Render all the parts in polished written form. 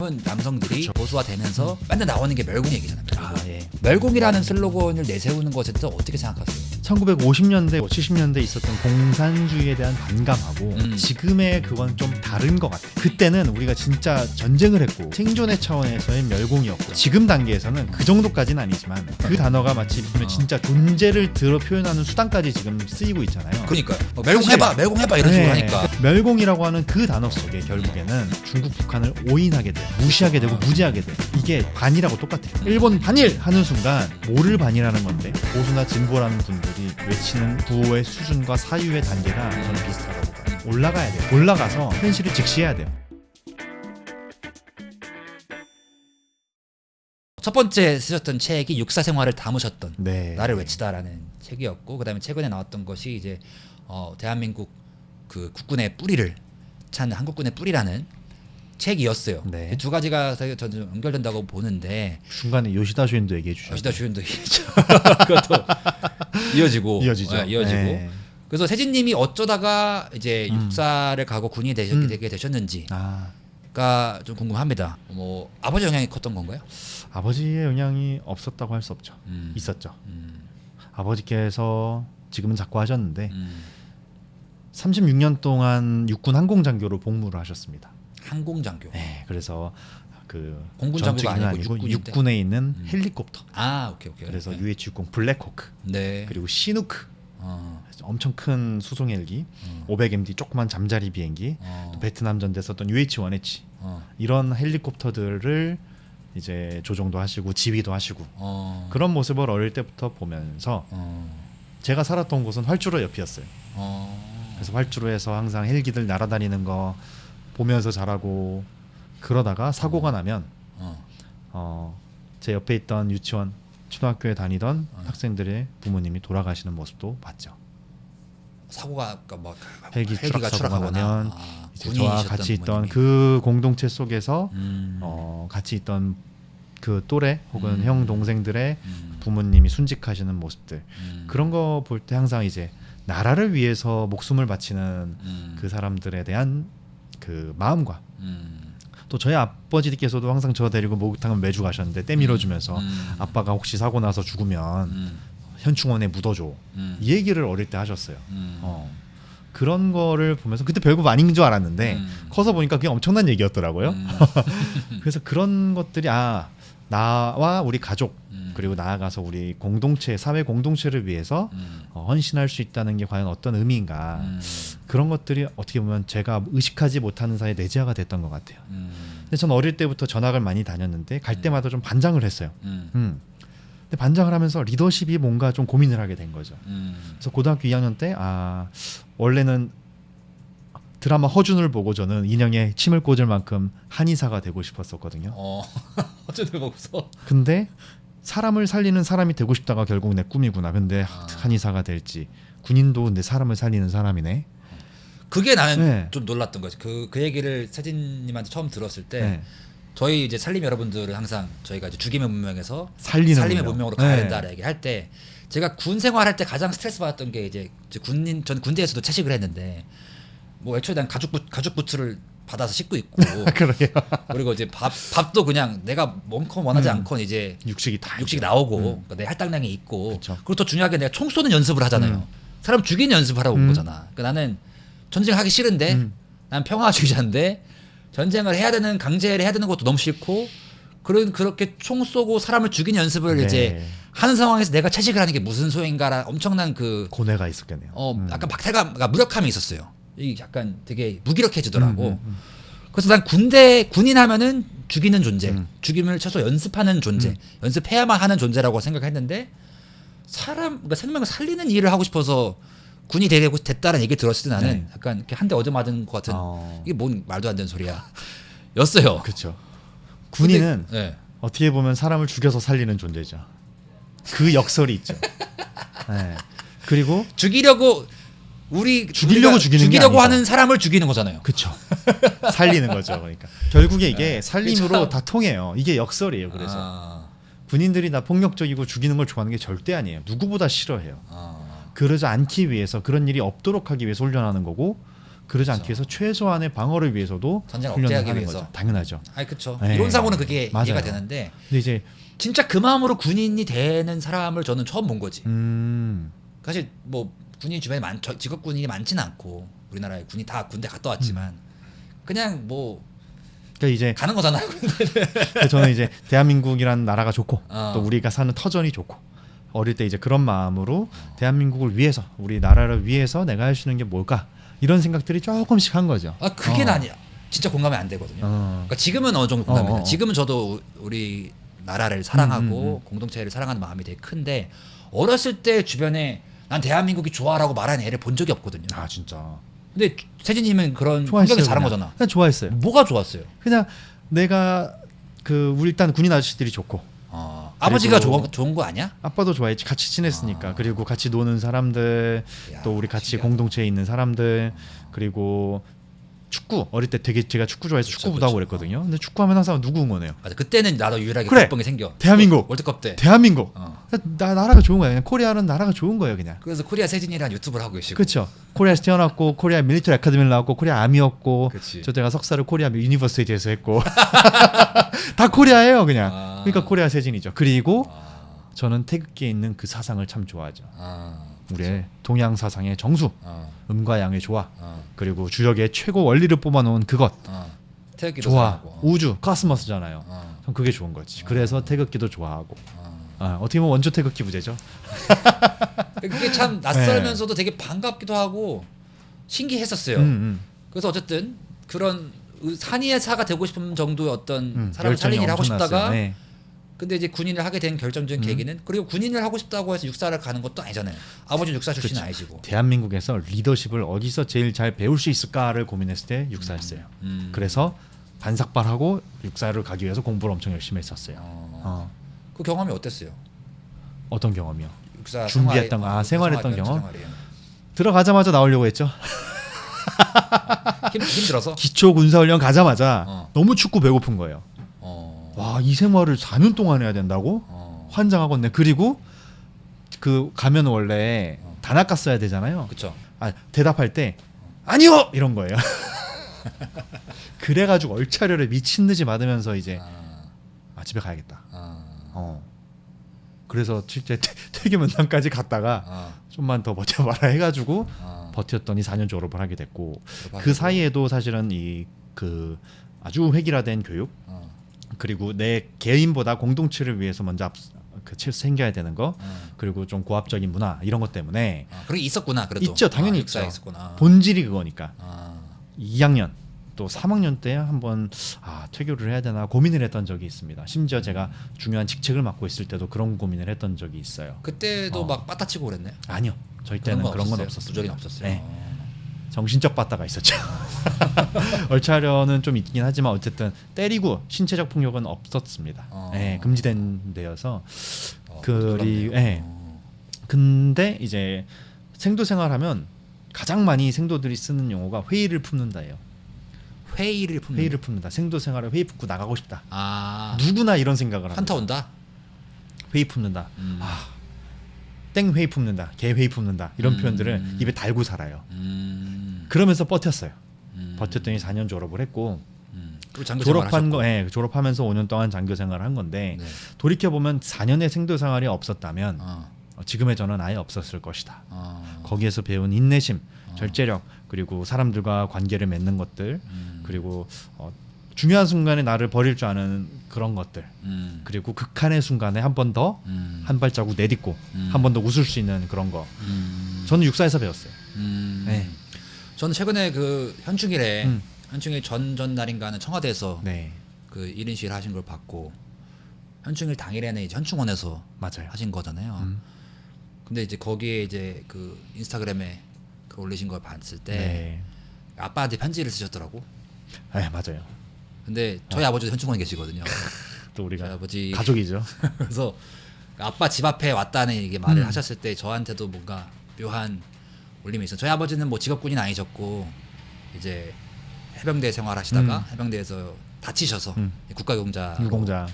젊은 남성들이 그쵸. 보수화되면서 맨날 나오는 게 멸공 얘기잖아요. 예. 멸공이라는 슬로건을 내세우는 것에 대해서 어떻게 생각하세요? 1950년대, 70년대 있었던 공산주의에 대한 반감하고 음. 지금의 그건 좀 다른 것 같아요. 그때는 우리가 진짜 전쟁을 했고 생존의 차원에서의 멸공이었고 지금 단계에서는 그 정도까지는 아니지만 그 단어가 마치 진짜 존재를 들어 표현하는 수단까지 지금 쓰이고 있잖아요. 그러니까 멸공해봐, 멸공해봐 이런 식으로 네. 하니까. 멸공이라고 하는 그 단어 속에 결국에는 중국, 북한을 오인하게 돼요. 무시하게 되고 무지하게 돼요. 이게 반이라고 똑같아요. 일본 반일 하는 순간 뭐를 반일하는 건데 보수나 진보라는 분들이 외치는 구호의 수준과 사유의 단계가 저는 비슷하다고 봐요. 올라가야 돼요. 올라가서 현실을 직시해야 돼요. 첫 번째 쓰셨던 책이 육사 생활을 담으셨던 네. 나를 외치다라는 책이었고, 그다음에 최근에 나왔던 것이 이제 대한민국 그 국군의 뿌리를 찾는 한국군의 뿌리라는 책이었어요. 네. 이 두 가지가 저는 좀 연결된다고 보는데 중간에 요시다 쇼인도 얘기해 주셨죠. 여시다 주연도 그것도 이어지고 이어지죠. 이어지고. 네. 그래서 세진님이 어쩌다가 이제 육사를 가고 군이 되게 되셨는지가 아, 좀 궁금합니다. 뭐 아버지 영향이 컸던 건가요? 아버지의 영향이 없었다고 할 수 없죠. 있었죠. 아버지께서 지금은 자꾸 하셨는데 36년 동안 육군 항공장교로 복무를 하셨습니다. 항공장교. 네, 그래서 그 공군장교가 전투기는 아니고 육군인데. 육군에 있는 헬리콥터. 아, 오케이. 그래서 네. UH-60 블랙호크 네. 그리고 시누크 어, 엄청 큰 수송 헬기, 500MD 조그만 잠자리 비행기, 또 베트남 전대 썼던 UH-1H 이런 헬리콥터들을 이제 조종도 하시고 지휘도 하시고 그런 모습을 어릴 때부터 보면서 제가 살았던 곳은 활주로 옆이었어요. 그래서 활주로에서 항상 헬기들 날아다니는 거 보면서 자라고 그러다가 사고가 나면 제 옆에 있던 유치원 초등학교에 다니던 학생들의 부모님이 돌아가시는 모습도 봤죠. 사고가 뭐 헬기가 추락하고 나면 이제 군인이셨던 저와 같이 있던 부모님이. 그 공동체 속에서 같이 있던 그 또래 혹은 형 동생들의 부모님이 순직하시는 모습들 그런 거 볼 때 항상 이제 나라를 위해서 목숨을 바치는 그 사람들에 대한 그 마음과 또 저희 아버지께서도 항상 저 데리고 목욕탕을 매주 가셨는데 때 밀어주면서 아빠가 혹시 사고 나서 죽으면 현충원에 묻어줘 이 얘기를 어릴 때 하셨어요. 그런 거를 보면서 그때 별거 아닌 줄 알았는데 커서 보니까 그게 엄청난 얘기였더라고요. 그래서 그런 것들이 나와 우리 가족 그리고 나아가서 우리 공동체 사회 공동체를 위해서 헌신할 수 있다는 게 과연 어떤 의미인가 그런 것들이 어떻게 보면 제가 의식하지 못하는 사이에 내재화가 됐던 것 같아요. 근데 전 어릴 때부터 전학을 많이 다녔는데 갈 때마다 좀 반장을 했어요. 근데 반장을 하면서 리더십이 뭔가 좀 고민을 하게 된 거죠. 그래서 고등학교 2학년 때 원래는 드라마 허준을 보고 저는 인형에 침을 꽂을 만큼 한의사가 되고 싶었었거든요. 어쨌든 보고서 근데 사람을 살리는 사람이 되고 싶다가 결국 내 꿈이구나. 근데 한의사가 될지 군인도 근데 사람을 살리는 사람이네. 그게 나는 네. 좀 놀랐던 거지. 그 얘기를 세진님한테 처음 들었을 때 네. 저희 이제 살림 여러분들은 항상 저희가 이제 죽임의 문명에서 살리는 살림의 문명. 문명으로 가야 네. 된다라는 얘기를 할 때 제가 군 생활할 때 가장 스트레스 받았던 게 이제 전 군대에서도 채식을 했는데 뭐 애초에 난 가죽 부츠를 받아서 씻고 있고 그러게요. 그리고 이제 밥도 그냥 내가 원컨 원하지 않건 이제 육식이 나오고 그러니까 내 할당량이 있고 그쵸. 그리고 또 중요하게 내가 총 쏘는 연습을 하잖아요. 사람 죽이는 연습하러 온 거잖아. 그러니까 나는 전쟁하기 싫은데 난 평화주의자인데 전쟁을 해야 되는 강제를 해야 되는 것도 너무 싫고 그렇게 총 쏘고 사람을 죽이는 연습을 네. 이제 하는 상황에서 내가 채식을 하는 게 무슨 소용인가라 엄청난 그 고뇌가 있었겠네요. 약간 박탈감과 무력함이 있었어요. 이 약간 되게 무기력해지더라고. 그래서 난 군인 하면은 죽이는 존재, 죽임을 쳐서 연습하는 존재, 연습해야만 하는 존재라고 생각했는데 그러니까 생명을 살리는 일을 하고 싶어서 군이 됐다는 얘기 들었을 때 나는 네. 약간 이렇게 한 대 얻어 맞은 것 같은 이게 뭔 말도 안 되는 소리야 였어요. 그렇죠. 군인은 네. 어떻게 보면 사람을 죽여서 살리는 존재죠. 그 역설이 있죠. 네. 그리고 죽이려고 죽이려고 죽이는 게 아니죠. 하는 사람을 죽이는 거잖아요. 그렇죠. 살리는 거죠. 그러니까 결국에 이게 살림으로 참- 다 통해요. 이게 역설이에요. 그래서 군인들이 다 폭력적이고 죽이는 걸 좋아하는 게 절대 아니에요. 누구보다 싫어해요. 그러지 않기 위해서 그런 일이 없도록 하기 위해서 훈련하는 거고 그러지 않기 위해서 최소한의 방어를 위해서도 전쟁을 훈련을 억제하기 하는 위해서. 거죠. 당연하죠. 아니 그쵸. 네. 이론상으로는 그게 맞아요. 이해가 되는데 근데 이제 진짜 그 마음으로 군인이 되는 사람을 저는 처음 본 거지. 사실 뭐 군인 주변에 직업 군인이 많지는 않고 우리나라에 군이 다 군대 갔다 왔지만 그냥 뭐 그러니까 이제 가는 거잖아요. 저는 이제 대한민국이라는 나라가 좋고 어. 또 우리가 사는 터전이 좋고 어릴 때 이제 그런 마음으로 대한민국을 위해서 우리 나라를 위해서 내가 할 수 있는 게 뭘까 이런 생각들이 조금씩 한 거죠. 아 그게 난 진짜 공감이 안 되거든요. 그러니까 지금은 어느 정도 공감이 돼. 지금은 저도 우리 나라를 사랑하고 공동체를 사랑하는 마음이 되게 큰데 어렸을 때 주변에 난 대한민국이 좋아라고 말하는 애를 본 적이 없거든요. 아 진짜. 근데 세진님은 그런 좋아했어요. 환경에서 자란 그냥. 거잖아. 그냥 좋아했어요. 뭐가 좋았어요? 그냥 내가 우리 일단 군인 아저씨들이 좋고 아버지가 좋은 거 아니야? 아빠도 좋아했지. 같이 지냈으니까. 그리고 같이 노는 사람들 야, 또 우리 같이 신기하다. 공동체에 있는 사람들 그리고 축구 어릴 때 되게 제가 축구 좋아해서 그쵸, 축구부도 하고 그쵸. 그랬거든요. 근데 축구하면 항상 누구 응원해요? 맞아. 그때는 나도 유일하게 그래. 본 게 생겨. 대한민국. 월드컵 때. 대한민국. 어. 나라가 좋은 거예요. 그냥 코리아는 나라가 좋은 거예요, 그냥. 그래서 코리아 세진이라는 유튜브를 하고 계시고. 그렇죠. 코리아에서 태어났고 코리아 밀리터리 아카데미를 나왔고 코리아 아미였고 그치. 저 제가 석사를 코리아 유니버시티에서 했고 다 코리아예요, 그냥. 아. 그러니까 코리아 세진이죠. 그리고 아, 저는 태극기에 있는 그 사상을 참 좋아하죠. 아, 우리의 동양 사상의 정수, 음과 양의 조화, 어, 그리고 주력의 최고 원리를 뽑아놓은 그것, 태극기도 조화, 사랑하고. 우주, 코스모스잖아요. 어, 전 그게 좋은 거지. 그래서 태극기도 좋아하고. 어. 어떻게 보면 원조 태극기 부제죠. 그게 참 낯설면서도 되게 반갑기도 하고 신기했었어요. 그래서 어쨌든 그런 산의사가 되고 싶은 정도의 어떤 사람을 살린 일을 하고 싶다가 네. 근데 이제 군인을 하게 된 결정적인 계기는 그리고 군인을 하고 싶다고 해서 육사를 가는 것도 아니잖아요. 아버지는 육사 출신은 아니시고. 대한민국에서 리더십을 어디서 제일 잘 배울 수 있을까를 고민했을 때 육사였어요. 그래서 반삭발하고 육사를 가기 위해서 공부를 엄청 열심히 했었어요. 그 경험이 어땠어요? 어떤 경험이요? 육사 준비했던 생활이- 생활했던 연차 경험? 생활이에요. 들어가자마자 나오려고 했죠. 힘들어서? 기초 군사훈련 가자마자 어. 너무 춥고 배고픈 거예요. 어. 와, 이 생활을 4년 동안 해야 된다고? 환장하겠네. 그리고 그 가면 원래 단아까 써야 되잖아요. 그쵸. 대답할 때 아니요 이런 거예요. 그래가지고 얼차려를 미친 듯이 맞으면서 이제 집에 가야겠다. 그래서 실제 퇴계문단까지 갔다가 좀만 더 버텨봐라 해가지고 버텼더니 4년 졸업을 하게 됐고 그 사이에도 사실은 아주 획일화된 교육 그리고 내 개인보다 공동체를 위해서 먼저 생겨야 되는 거 그리고 좀 고압적인 문화 이런 것 때문에 그게 있었구나. 그래도 있죠. 당연히 육사에 있죠. 있었구나. 본질이 그거니까. 아. 2학년 또 3학년 때 한번 퇴교를 해야 되나 고민을 했던 적이 있습니다. 심지어 제가 중요한 직책을 맡고 있을 때도 그런 고민을 했던 적이 있어요. 그때도 막 빠따치고 그랬네. 아니요. 저희 때는 그런 건 없었어요. 부적이 없었어요. 네. 정신적 빠따가 있었죠. 얼차려는 좀 있긴 하지만 어쨌든 때리고 신체적 폭력은 없었습니다. 네, 금지된 데여서 근데 이제 생도 생활하면 가장 많이 생도들이 쓰는 용어가 회의를 품는다예요. 회의를 품는다. 생도 생활에 회의 품고 나가고 싶다. 누구나 이런 생각을 합니다. 한타 온다. 회의 품는다. 땡 회의 품는다. 개 회의 품는다. 이런 표현들을 입에 달고 살아요. 그러면서 버텼어요. 버텼더니 4년 졸업을 했고 졸업하면서 5년 동안 장교 생활을 한 건데 네. 돌이켜 보면 4년의 생도 생활이 없었다면 지금의 저는 아예 없었을 것이다. 거기에서 배운 인내심, 절제력, 그리고 사람들과 관계를 맺는 것들, 그리고 중요한 순간에 나를 버릴 줄 아는 그런 것들, 그리고 극한의 순간에 한 번 더 한 발자국 내딛고 한 번 더 웃을 수 있는 그런 거. 저는 육사에서 배웠어요. 네. 저는 최근에 그 현충일에 현충일 전날인가는 청와대에서 네. 그 1인 시위를 하신 걸 봤고 현충일 당일에는 이제 현충원에서 맞아요. 하신 거잖아요. 근데 이제 거기에 이제 그 인스타그램에 그 올리신 걸 봤을 때 네. 아빠한테 편지를 쓰셨더라고. 네, 맞아요. 근데 저희 아버지도 현충원에 계시거든요. 또 우리가 저희 아버지 가족이죠. 그래서 아빠 집 앞에 왔다는 이게 말을 하셨을 때 저한테도 뭔가 묘한 울림이 있어요. 저희 아버지는 뭐 직업군인 아니셨고 이제 해병대 생활하시다가 해병대에서 다치셔서 국가유공자 유공자.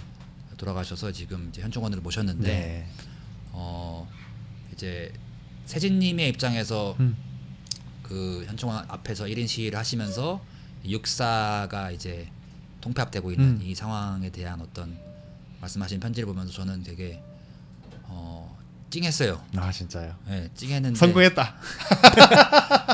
돌아가셔서 지금 이제 현충원으로 모셨는데 네. 이제 세진님의 입장에서 그 현충원 앞에서 1인 시위를 하시면서 육사가 이제 통폐합되고 있는 이 상황에 대한 어떤 말씀하신 편지를 보면서 저는 되게 찡했어요. 아 진짜요. 네, 찡했는데 성공했다.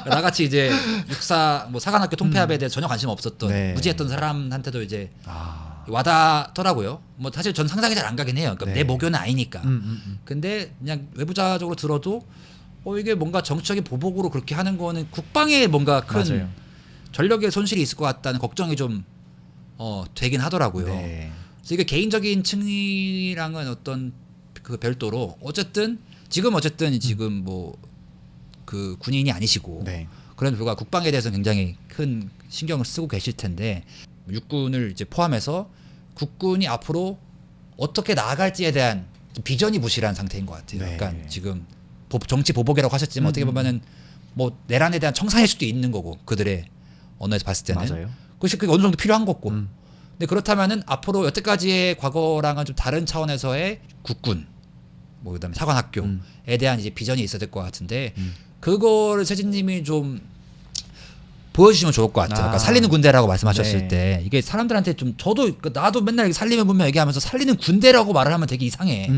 나같이 이제 육사 뭐 사관학교 통폐합에 대해 전혀 관심 없었던 네. 무지했던 사람한테도 이제 아. 와닿더라고요. 뭐 사실 전 상상이 잘 안 가긴 해요. 그러니까 네. 내 모교는 아니니까. 음. 근데 그냥 외부자적으로 들어도 이게 뭔가 정치적인 보복으로 그렇게 하는 거는 국방에 뭔가 큰 맞아요. 전력의 손실이 있을 것 같다는 걱정이 좀 되긴 하더라고요. 네. 그래서 이게 개인적인 층이랑은 어떤 그 별도로 어쨌든 지금 뭐 그 군인이 아니시고 네. 그런 불과 국방에 대해서 굉장히 큰 신경을 쓰고 계실 텐데 육군을 이제 포함해서 국군이 앞으로 어떻게 나아갈지에 대한 비전이 부실한 상태인 것 같아요. 네. 약간 지금 정치 보복이라고 하셨지만 어떻게 보면은 뭐 내란에 대한 청산일 수도 있는 거고 그들의 언어에서 봤을 때는 맞아요. 그것이 그게 어느 정도 필요한 거고. 음. 근데 그렇다면은 앞으로 여태까지의 과거랑은 좀 다른 차원에서의 국군, 뭐 그다음에 사관학교에 대한 이제 비전이 있어야 될 것 같은데 그거를 세진님이 좀 보여주시면 좋을 것 같아요. 그러니까 살리는 군대라고 말씀하셨을 네. 때 이게 사람들한테 좀 저도 나도 맨날 살리면 보면 얘기하면서 살리는 군대라고 말을 하면 되게 이상해.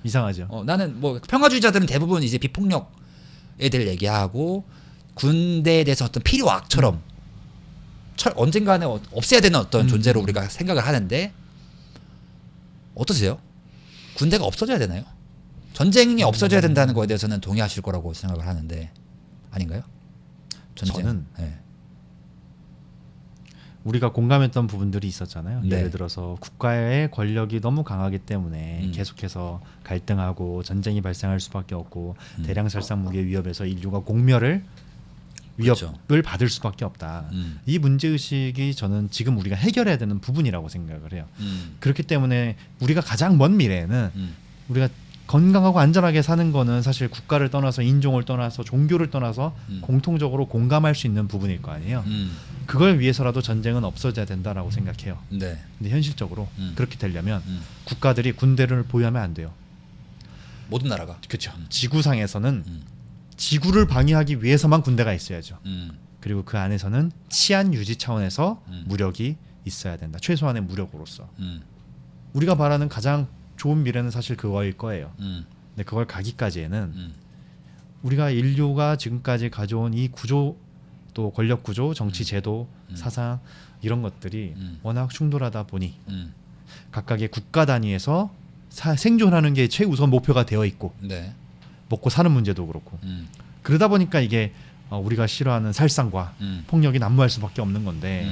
이상하죠. 나는 뭐 평화주의자들은 대부분 이제 비폭력에 대해 얘기하고 군대에 대해서 어떤 필요악처럼 언젠가는 없애야 되는 어떤 존재로 우리가 생각을 하는데 어떠세요? 군대가 없어져야 되나요? 전쟁이 없어져야 된다는 거에 대해서는 동의하실 거라고 생각을 하는데 아닌가요? 전쟁. 저는 네. 우리가 공감했던 부분들이 있었잖아요. 네. 예를 들어서 국가의 권력이 너무 강하기 때문에 계속해서 갈등하고 전쟁이 발생할 수밖에 없고 대량 살상 무기 위협에서 인류가 공멸을 위협을 그렇죠. 받을 수밖에 없다. 이 문제 의식이 저는 지금 우리가 해결해야 되는 부분이라고 생각을 해요. 그렇기 때문에 우리가 가장 먼 미래에는 우리가 건강하고 안전하게 사는 거는 사실 국가를 떠나서 인종을 떠나서 종교를 떠나서 공통적으로 공감할 수 있는 부분일 거 아니에요. 그걸 위해서라도 전쟁은 없어져야 된다라고 생각해요. 네. 근데 현실적으로 그렇게 되려면 국가들이 군대를 보유하면 안 돼요. 모든 나라가. 그렇죠. 지구상에서는 지구를 방위하기 위해서만 군대가 있어야죠. 그리고 그 안에서는 치안 유지 차원에서 무력이 있어야 된다. 최소한의 무력으로서. 우리가 바라는 가장 좋은 미래는 사실 그거일 거예요. 근데 그걸 가기까지에는 우리가 인류가 지금까지 가져온 이 구조 또 권력 구조, 정치 제도, 사상 이런 것들이 워낙 충돌하다 보니 각각의 국가 단위에서 생존하는 게 최우선 목표가 되어 있고 네. 먹고 사는 문제도 그렇고 그러다 보니까 이게 우리가 싫어하는 살상과 폭력이 난무할 수밖에 없는 건데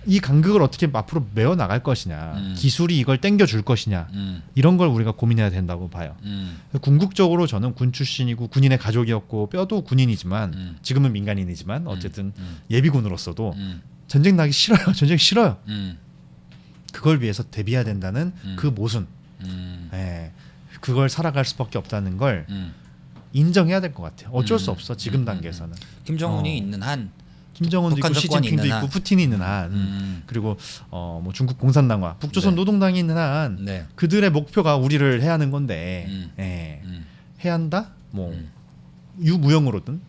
이 간극을 어떻게 앞으로 메워 나갈 것이냐, 기술이 이걸 땡겨 줄 것이냐 이런 걸 우리가 고민해야 된다고 봐요. 궁극적으로 저는 군 출신이고 군인의 가족이었고 뼈도 군인이지만 지금은 민간인이지만 어쨌든 예비군으로서도 전쟁 나기 싫어요. 전쟁 싫어요. 그걸 위해서 대비해야 된다는 그 모순, 예, 그걸 살아갈 수밖에 없다는 걸 인정해야 될 것 같아요. 어쩔 수 없어 지금 단계에서는. 김정은이 있는 한 김정은도 있고 북한 정권이 시진핑도 있는 있고 한. 푸틴이 있는 한 그리고 뭐 중국 공산당과 북조선 네. 노동당이 있는 한 네. 그들의 목표가 우리를 해하는 건데 예. 해한다 뭐 유무형으로든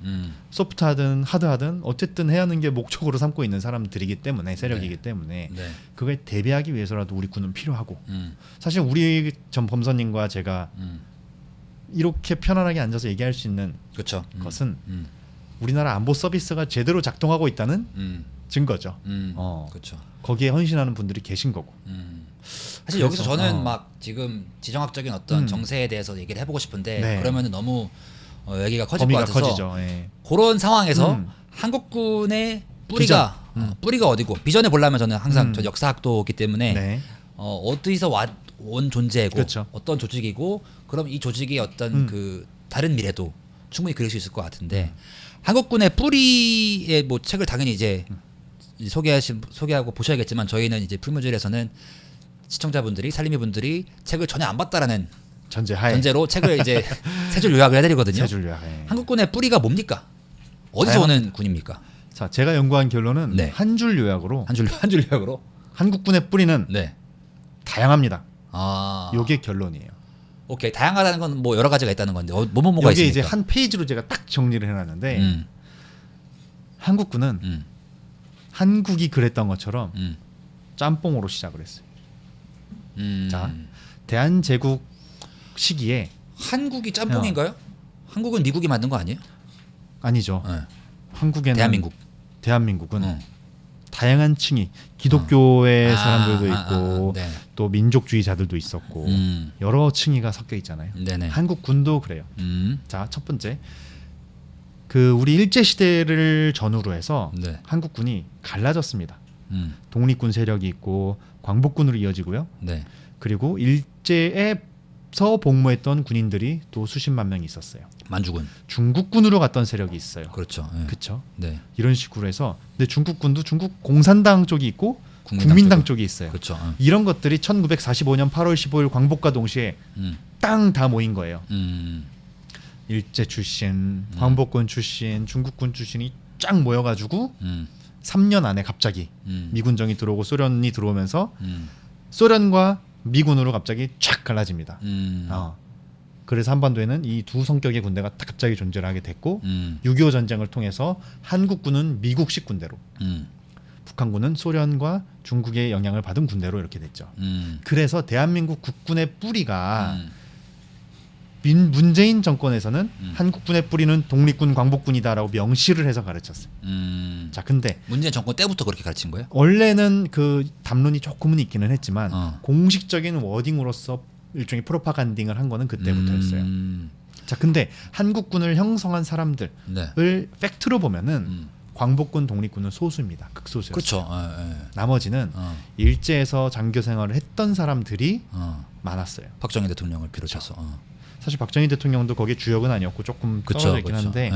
소프트하든 하드하든 어쨌든 해하는 게 목적으로 삼고 있는 사람들이기 때문에 세력이기 때문에 네. 그걸 대비하기 위해서라도 우리 군은 필요하고 사실 우리 전 범선님과 제가 이렇게 편안하게 앉아서 얘기할 수 있는 그렇죠. 것은 우리나라 안보 서비스가 제대로 작동하고 있다는 증거죠. 그렇죠. 거기에 헌신하는 분들이 계신 거고. 사실 그래서, 여기서 저는 막 지금 지정학적인 어떤 정세에 대해서 얘기를 해보고 싶은데 네. 그러면은 너무 얘기가 커질 것 범위가 같아서 커지죠. 예. 그런 상황에서 한국군의 뿌리가 뿌리가 어디고 비전을 보려면 저는 항상 저 역사학도기 때문에 네. 어디서 온 존재고 그렇죠. 어떤 조직이고 그럼 이 조직이 어떤 그 다른 미래도 충분히 그릴 수 있을 것 같은데 한국군의 뿌리의 뭐 책을 당연히 이제 소개하고 보셔야겠지만 저희는 이제 풀무질에서는 시청자분들이 살림이분들이 책을 전혀 안 봤다라는 전제로 책을 이제 세 줄 요약을 해드리거든요. 세 줄 요약. 예. 한국군의 뿌리가 뭡니까? 어디서 오는 군입니까? 자, 제가 연구한 결론은 네. 한 줄 요약으로 한 줄 요약으로. 한국군의 뿌리는 네. 다양합니다. 아. 요게 결론이에요. 오케이. 다양하다는 건 뭐 여러 가지가 있다는 건데 뭐가 여기 있습니까? 이제 한 페이지로 제가 딱 정리를 해놨는데 한국군은 한국이 그랬던 것처럼 짬뽕으로 시작을 했어요. 자, 대한제국 시기에 한국이 짬뽕인가요? 한국은 미국이 만든 거 아니에요? 아니죠. 네. 한국에는 대한민국은 다양한 층이 기독교의 사람들도 아, 있고 네. 또 민족주의자들도 있었고 여러 층위가 섞여 있잖아요. 네네. 한국군도 그래요. 자, 첫 번째 그 우리 일제 시대를 전후로 해서 네. 한국군이 갈라졌습니다. 독립군 세력이 있고 광복군으로 이어지고요. 네. 그리고 일제에서 복무했던 군인들이 또 수십만 명이 있었어요. 만주군. 중국군으로 갔던 세력이 있어요. 그렇죠. 네. 그렇죠. 네. 이런 식으로 해서 근데 중국군도 중국 공산당 쪽이 있고 국민당 쪽이 있어요. 그렇죠. 이런 것들이 1945년 8월 15일 광복과 동시에 땅 다 모인 거예요. 일제 출신, 광복군 출신, 중국군 출신이 쫙 모여가지고 3년 안에 갑자기 미군정이 들어오고 소련이 들어오면서 소련과 미군으로 갑자기 쫙 갈라집니다. 그래서 한반도에는 이 두 성격의 군대가 딱 갑자기 존재를 하게 됐고 6.25 전쟁을 통해서 한국군은 미국식 군대로 북한군은 소련과 중국의 영향을 받은 군대로 이렇게 됐죠. 그래서 대한민국 국군의 뿌리가 문재인 정권에서는 한국군의 뿌리는 독립군 광복군이다라고 명시를 해서 가르쳤어요. 자, 근데 문재인 정권 때부터 그렇게 가르친 거예요? 원래는 그 담론이 조금은 있기는 했지만 어. 공식적인 워딩으로서 일종의 프로파간딩을 한 거는 그때부터였어요. 자, 근데 한국군을 형성한 사람들을 네. 팩트로 보면은 광복군, 독립군은 소수입니다. 극소수였어요. 그렇죠. 나머지는 일제에서 장교 생활을 했던 사람들이 많았어요. 박정희 대통령을 비롯해서. 사실 박정희 대통령도 거기에 주역은 아니었고 조금 떨어져 있긴 한데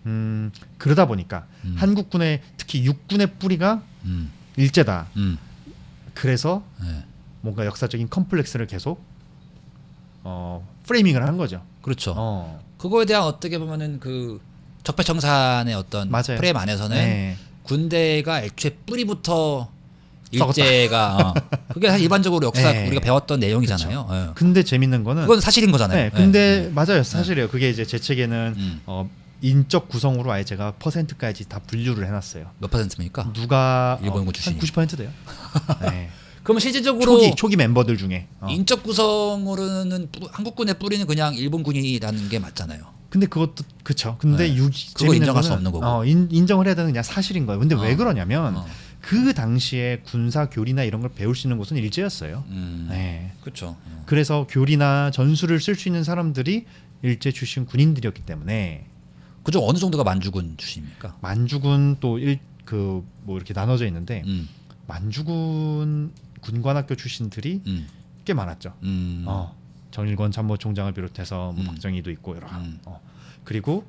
네. 그러다 보니까 한국군의 특히 육군의 뿌리가 일제다. 그래서 네. 뭔가 역사적인 컴플렉스를 계속 프레이밍을 한 거죠. 그렇죠. 그거에 대한 어떻게 보면은 그 적폐청산의 어떤 맞아요. 프레임 안에서는 네. 군대가 애초에 뿌리부터 일제가 그게 사실 일반적으로 역사 네. 우리가 배웠던 내용이잖아요. 예. 근데 재밌는 거는 그건 사실인 거잖아요. 네, 근데 맞아요. 사실이에요. 그게 이제 제 책에는 인적 구성으로 아예 제가 퍼센트까지 다 분류를 해놨어요. 몇 퍼센트입니까? 누가 일본군 한 출신이. 90% 돼요. 네. 그러면 실질적으로 초기 멤버들 중에 인적 구성으로는 한국군의 뿌리는 그냥 일본군이라는 게 맞잖아요. 근데 그것도 그쵸. 근데 네. 그거 재밌는 인정할 수 거는 없는 거고. 인정을 해야 되는 그냥 사실인 거예요. 근데 왜 그러냐면 어. 그 당시에 군사 교리나 이런 걸 배울 수 있는 곳은 일제였어요. 네. 그렇죠. 그래서 교리나 전술을 쓸 수 있는 사람들이 일제 출신 군인들이었기 때문에 그중 어느 정도가 만주군 출신입니까? 만주군 또 뭐 이렇게 나눠져 있는데 만주군 군관학교 출신들이 꽤 많았죠. 정일권 참모총장을 비롯해서 뭐 박정희도 있고 여러 그리고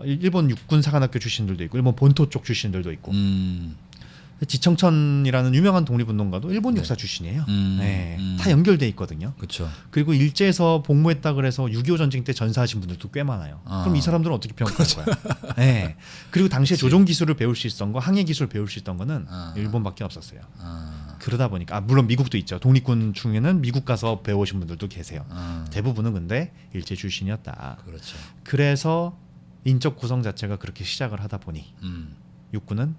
일본 육군 사관학교 출신들도 있고 일본 본토 쪽 출신들도 있고 지청천이라는 유명한 독립운동가도 일본 역사 출신이에요. 네, 다 연결돼 있거든요. 그렇죠. 그리고 일제에서 복무했다 그래서 6.25 전쟁 때 전사하신 분들도 꽤 많아요. 그럼 이 사람들은 어떻게 평가할 거야? 네. 그리고 당시에 조종 기술을 배울 수 있었던 거, 항해 기술을 배울 수 있던 거는 일본밖에 없었어요. 그러다 보니까 물론 미국도 있죠. 독립군 중에는 미국 가서 배우신 분들도 계세요. 대부분은 근데 일제 출신이었다. 그렇죠. 그래서 인적 구성 자체가 그렇게 시작을 하다 보니 육군은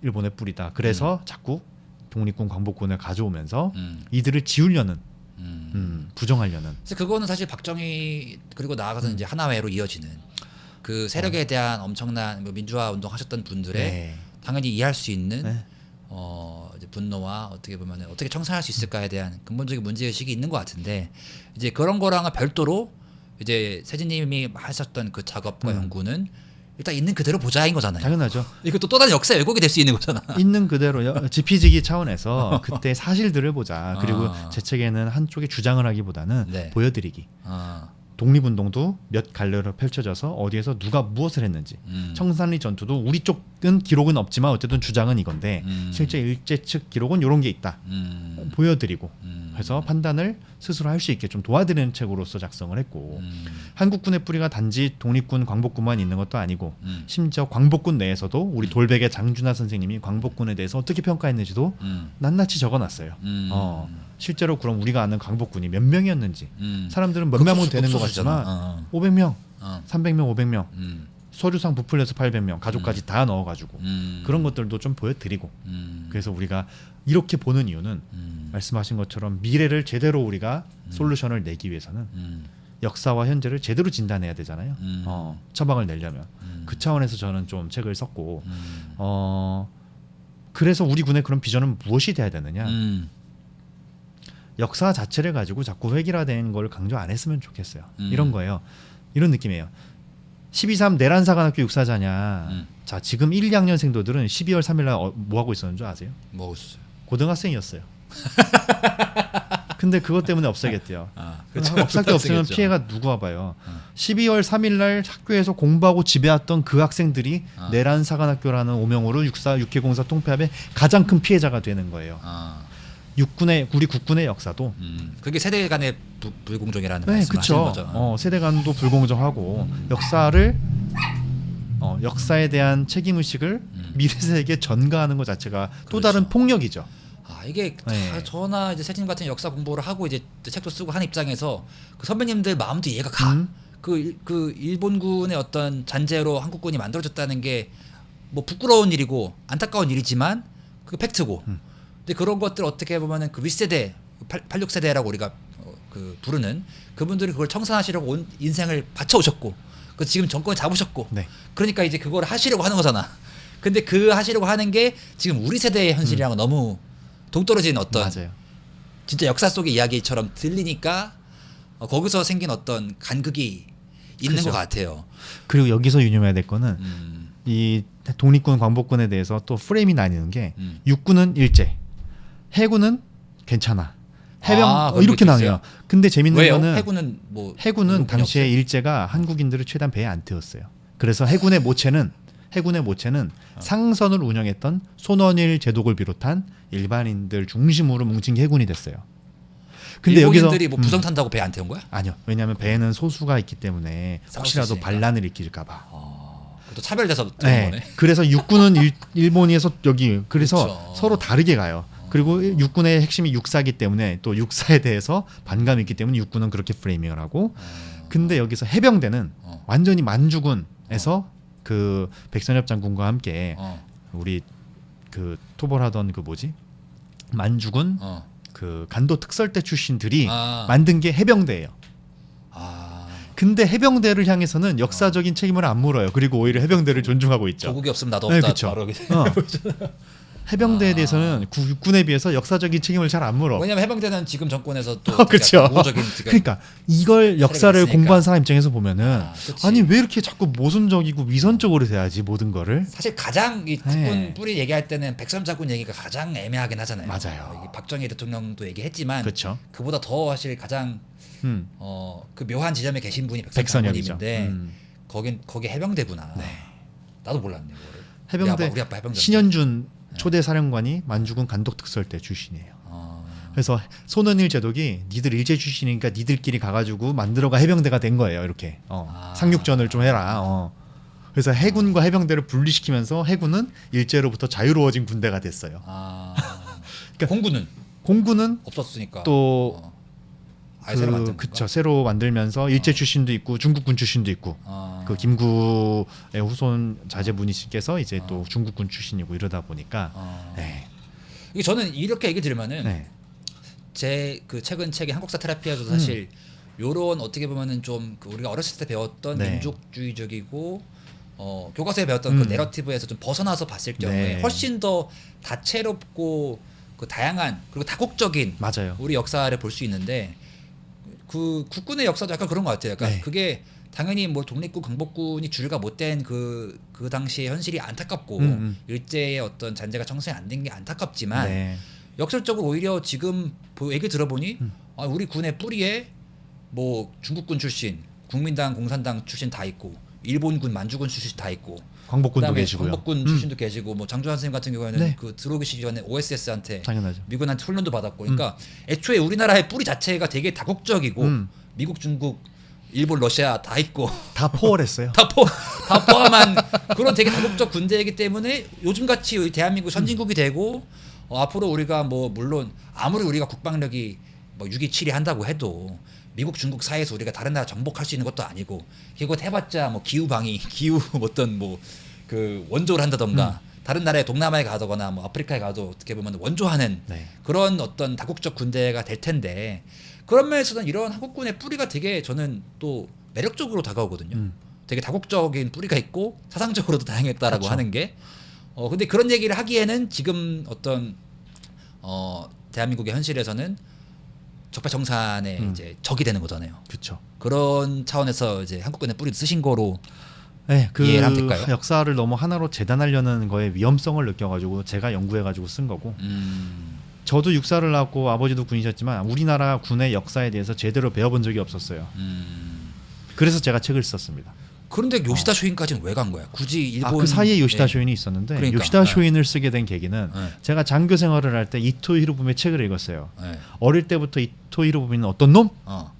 일본의 뿌리다. 그래서 자꾸 독립군 광복군을 가져오면서 이들을 지우려는 부정하려는. 그래서 그거는 사실 박정희 그리고 나아가서 이제 하나회로 이어지는 그 세력에 대한 엄청난 뭐 민주화 운동 하셨던 분들의 네. 당연히 이해할 수 있는 네. 이제 분노와 어떻게 보면 어떻게 청산할 수 있을까에 대한 근본적인 문제 의식이 있는 것 같은데 이제 그런 거랑은 별도로 이제 세진님이 하셨던 그 작업과 연구는 일단 있는 그대로 보자인 거잖아요. 당연하죠. 이것도 또 다른 역사 왜곡이 될 수 있는 거잖아. 있는 그대로 지피지기 차원에서 그때 사실들을 보자. 그리고 제 책에는 한쪽에 주장을 하기보다는 네. 보여드리기. 독립운동도 몇 갈래로 펼쳐져서 어디에서 누가 무엇을 했는지 청산리 전투도 우리 쪽은 기록은 없지만 어쨌든 주장은 이건데 실제 일제 측 기록은 이런 게 있다. 보여드리고 해서 판단을 스스로 할 수 있게 좀 도와드리는 책으로서 작성을 했고 한국군의 뿌리가 단지 독립군 광복군만 있는 것도 아니고 심지어 광복군 내에서도 우리 돌베개 장준하 선생님이 광복군에 대해서 어떻게 평가했는지도 낱낱이 적어놨어요. 실제로 그럼 우리가 아는 광복군이 몇 명이었는지 사람들은 몇 명은 되는 것 같지만 500명, 300명, 500명 서류상 부풀려서 800명 가족까지 다 넣어가지고 그런 것들도 좀 보여드리고 그래서 우리가 이렇게 보는 이유는 말씀하신 것처럼 미래를 제대로 우리가 솔루션을 내기 위해서는 역사와 현재를 제대로 진단해야 되잖아요. 처방을 내려면 그 차원에서 저는 좀 책을 썼고 그래서 우리 군의 그런 비전은 무엇이 돼야 되느냐? 역사 자체를 가지고 자꾸 획일화된 걸 강조 안 했으면 좋겠어요. 이런 거예요. 이런 느낌이에요. 12.3 내란사관학교 육사자냐. 자, 지금 1, 2학년생도들은 12월 3일 날 뭐 하고 있었는 줄 아세요? 뭐 있었어요? 고등학생이었어요. 근데 그것 때문에 없애겠대요. 그렇죠. 없앨 게 없으면 피해가 누구 와봐요. 12월 3일 날 학교에서 공부하고 집에 왔던 그 학생들이 내란사관학교라는 오명으로 육해공사 통폐합의 가장 큰 피해자가 되는 거예요. 우리 국군의 역사도 그게 세대 간의 불공정이라는 네, 말씀하시는 그쵸. 거죠. 세대 간도 불공정하고 역사에 대한 책임 의식을 미래 세대에게 전가하는 것 자체가 또 다른 폭력이죠. 이게 네. 저나 이제 세님 같은 역사 공부를 하고 이제 책도 쓰고 하는 입장에서 그 선배님들 마음도 이해가 가. 그 일본군의 어떤 잔재로 한국군이 만들어졌다는 게 뭐 부끄러운 일이고 안타까운 일이지만 그 팩트고. 근데 그런 것들 어떻게 보면은 그 윗세대 86세대라고 우리가 그 부르는 그분들이 그걸 청산하시려고 온 인생을 바쳐 오셨고 그 지금 정권을 잡으셨고 네. 그러니까 이제 그걸 하시려고 하는 거잖아. 근데 그 하시려고 하는 게 지금 우리 세대의 현실이랑은 너무 동떨어진 어떤 맞아요. 진짜 역사 속의 이야기처럼 들리니까 거기서 생긴 어떤 간극이 있는 그죠. 것 같아요. 그리고 여기서 유념해야 될 거는 이 독립군 광복군에 대해서 또 프레임이 나뉘는 게 육군은 일제, 해군은 괜찮아. 해병 그런 이렇게 게 나뉘어요. 있어요? 근데 재밌는 왜요? 거는 해군은 당시에 없어요? 일제가 한국인들을 최대한 배에 안 태웠어요. 그래서 해군의 모체는 상선을 운영했던 손원일 제독을 비롯한 일반인들 중심으로 뭉친 게 해군이 됐어요. 근데 일본인들이 여기서 뭐 부정 탄다고 배 안 태운 거야? 아니요. 왜냐하면 배에는 소수가 있기 때문에 싸울 혹시라도 수 있으니까. 반란을 일으킬까 봐. 또 차별돼서 태운 거네. 그래서 육군은 일본에서 여기 그래서 그렇죠. 서로 다르게 가요. 그리고 육군의 핵심이 육사기 때문에 또 육사에 대해서 반감이 있기 때문에 육군은 그렇게 프레이밍을 하고 근데 여기서 해병대는 완전히 만주군에서 그 백선엽 장군과 함께 우리 그 토벌하던 그 뭐지 만주군 그 간도 특설대 출신들이 만든 게 해병대예요. 근데 해병대를 향해서는 역사적인 책임을 안 물어요. 그리고 오히려 해병대를 존중하고 있죠. 조국이 없으면 나도 네, 없다. 그쵸. 바로 해병대에 대해서는 육군에 비해서 역사적인 책임을 잘 안 물어. 왜냐면 해병대는 지금 정권에서 또 그렇죠. 우호적인 지금 그러니까 이걸 역사를 있으니까. 공부한 사람 입장에서 보면은 그치. 아니 왜 이렇게 자꾸 모순적이고 위선적으로 돼야지 모든 거를. 사실 가장 이 국군 네. 뿌리 얘기할 때는 백선 장군 얘기가 가장 애매하긴 하잖아요. 맞아요. 이게 박정희 대통령도 얘기했지만 그렇죠. 그보다 더 사실 가장 그 묘한 지점에 계신 분이 백선 백선엽이죠. 장군님인데 거기 해병대구나. 나도 몰랐네 이거를. 해병대 우리 아빠 해병대. 신현준 초대 사령관이 만주군 간독 특설대 출신이에요. 그래서 손은일 제독이 니들 일제 출신이니까 니들끼리 가가지고 만들어가 해병대가 된 거예요. 이렇게 상륙전을 좀 해라. 그래서 해군과 해병대를 분리시키면서 해군은 일제로부터 자유로워진 군대가 됐어요. 그러니까 공군은 없었으니까 또 아예 새로 만든 그쵸 새로 만들면서 일제 출신도 있고 중국군 출신도 있고 그 김구의 후손 자제분이시께서 이제 또 중국군 출신이고 이러다 보니까 네. 이게 저는 이렇게 얘기 들으면은 네. 제 그 최근 책의 한국사 테라피아도 사실 요런 어떻게 보면은 좀그 우리가 어렸을 때 배웠던 네. 민족주의적이고 교과서에 배웠던 그 내러티브에서 좀 벗어나서 봤을 경우에 네. 훨씬 더 다채롭고 그 다양한 그리고 다국적인 맞아요. 우리 역사를 볼 수 있는데 그 국군의 역사도 약간 그런 것 같아요. 약간 네. 그게 당연히 뭐 독립군 강복군이 주류가 못된 그 당시의 현실이 안타깝고 일제의 어떤 잔재가 청산이 안 된 게 안타깝지만 네. 역설적으로 오히려 지금 얘기 들어보니 우리 군의 뿌리에 뭐 중국군 출신, 국민당, 공산당 출신 다 있고 일본군, 만주군 출신 다 있고 광복군도 그다음에 계시고요. 광복군 출신도 계시고 뭐 장주환 선생님 같은 경우에는 네. 그 들어오기 전에 OSS한테 당연하죠. 미군한테 훈련도 받았고 그러니까 애초에 우리나라의 뿌리 자체가 되게 다국적이고 미국, 중국, 일본, 러시아 다 있고 다 포월했어요. 다 포함한 그런 되게 다국적 군대이기 때문에 요즘같이 대한민국 선진국이 되고 앞으로 우리가 뭐 물론 아무리 우리가 국방력이 뭐 6.27이 한다고 해도 미국 중국 사이에서 우리가 다른 나라 정복할 수 있는 것도 아니고 그것 해봤자 뭐 기후 방위 기후 어떤 뭐 그 원조를 한다던가 다른 나라에 동남아에 가거나 뭐 아프리카에 가도 어떻게 보면 원조하는 네. 그런 어떤 다국적 군대가 될 텐데 그런 면에서는 이런 한국군의 뿌리가 되게 저는 또 매력적으로 다가오거든요. 되게 다국적인 뿌리가 있고 사상적으로도 다양했다라고 그렇죠. 하는 게 근데 그런 얘기를 하기에는 지금 어떤 대한민국의 현실에서는 적폐 정산의 이제 적이 되는 거잖아요. 그렇죠. 그런 차원에서 이제 한국군의 뿌리를 쓰신 거로 네, 그 이해를 하면 될까요? 역사를 너무 하나로 재단하려는 거에 위험성을 느껴가지고 제가 연구해가지고 쓴 거고. 저도 육사를 나왔고 아버지도 군이셨지만 우리나라 군의 역사에 대해서 제대로 배워본 적이 없었어요. 그래서 제가 책을 썼습니다. 그런데 요시다 쇼인까지는 왜 간 거야? 굳이 일본 그 사이에 요시다 네. 쇼인이 있었는데 그러니까, 요시다 네. 쇼인을 쓰게 된 계기는 네. 제가 장교 생활을 할 때 이토 히로부미의 책을 읽었어요. 네. 어릴 때부터 이토 히로부미는 어떤 놈? 어.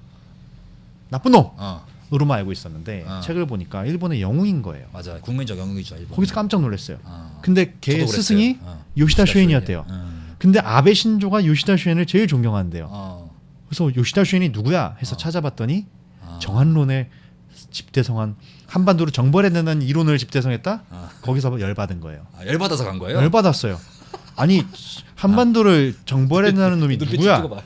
나쁜 놈! 어. 으로만 알고 있었는데 책을 보니까 일본의 영웅인 거예요. 맞아. 국민적 영웅이죠. 일본. 거기서 깜짝 놀랐어요. 어. 근데 걔 저도 스승이 그랬어요. 요시다 쇼인이었대요. 근데 아베 신조가 요시다 쇼인을 제일 존경한대요. 그래서 요시다 쇼인이 누구야 해서 찾아봤더니 정한론의 집대성한 한반도를 정벌해내는 이론을 집대성했다. 거기서 열받은 거예요. 열받아서 간 거예요? 열받았어요. 아니 한반도를 정벌해내는 놈이 눈빛 누구야? 찍어봐.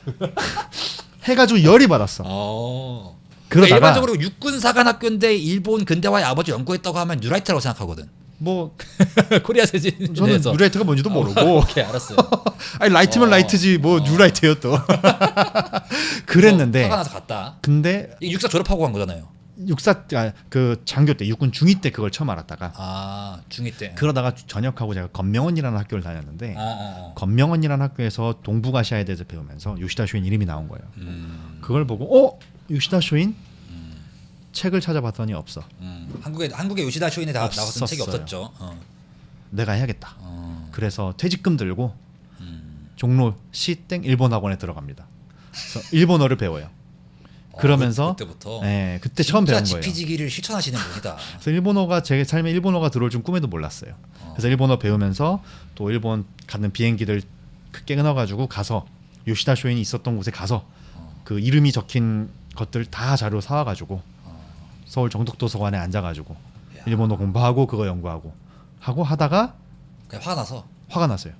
해가지고 열이 받았어. 그러니까 그러다가 일반적으로 육군사관학교인데 일본 근대화의 아버지 연구했다고 하면 뉴라이트라고 생각하거든. 뭐 코리아 세진. 저는 뉴라이트가 뭔지도 모르고. 오케이 알았어요. 아니 라이트면 라이트지 뭐 뉴라이트예요 또. 그랬는데. 화가 나서 갔다. 근데 이 육사 졸업하고 간 거잖아요. 그 장교 때 육군 중위 때 그걸 처음 알았다가. 중위 때. 그러다가 전역하고 제가 건명원이라는 학교를 다녔는데 건명원이라는 학교에서 동북아시아에 대해서 배우면서 요시다 쇼인 이름이 나온 거예요. 그걸 보고 요시다 쇼인 책을 찾아봤더니 없어. 한국의 요시다 쇼인에 나왔던 책이 없었죠. 내가 해야겠다. 그래서 퇴직금 들고 종로 시땡 일본 학원에 들어갑니다. 그래서 일본어를 배워요. 그러면서 그때부터. 네, 그때 처음 배운 거예요. 지피지기를 실천하시는 분이다. 그래서 일본어가 제 삶에 일본어가 들어올 줄 꿈에도 몰랐어요. 그래서 일본어 배우면서 또 일본 가는 비행기들 크게 끊어가지고 가서 요시다 쇼인이 있었던 곳에 가서 그 이름이 적힌 것들 다 자료 사와가지고 서울 정독도서관에 앉아가지고 일본어 공부하고 그거 연구하고 하다가 그냥 화가 나서. 화가 났어요.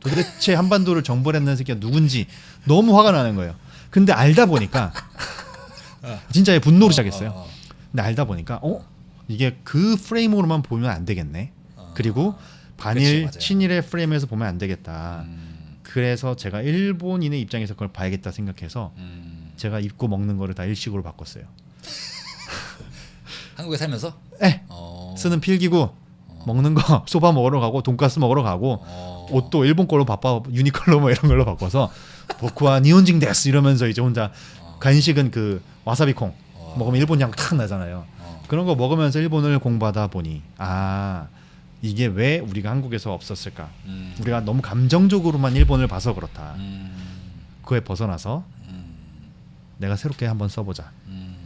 도대체 한반도를 정벌했는 새끼가 누군지 너무 화가 나는 거예요. 근데 알다 보니까 진짜 분노를 시작했어요. 근데 알다 보니까 이게 그 프레임으로만 보면 안 되겠네. 그리고 반일 그치, 친일의 프레임에서 보면 안 되겠다. 그래서 제가 일본인의 입장에서 그걸 봐야겠다 생각해서 제가 입고 먹는 거를 다 일식으로 바꿨어요. 한국에 살면서? 네. 쓰는 필기구 먹는 거 소바 먹으러 가고 돈가스 먹으러 가고 옷도 일본 걸로 바빠 유니클로 뭐 이런 걸로 바꿔서 보쿠와 니혼징 데스 이러면서 이제 혼자 간식은 그 와사비콩 먹으면 일본 향 탁 나잖아요. 그런 거 먹으면서 일본을 공부하다 보니 이게 왜 우리가 한국에서 없었을까? 우리가 너무 감정적으로만 일본을 봐서 그렇다. 그거에 벗어나서 내가 새롭게 한번 써보자.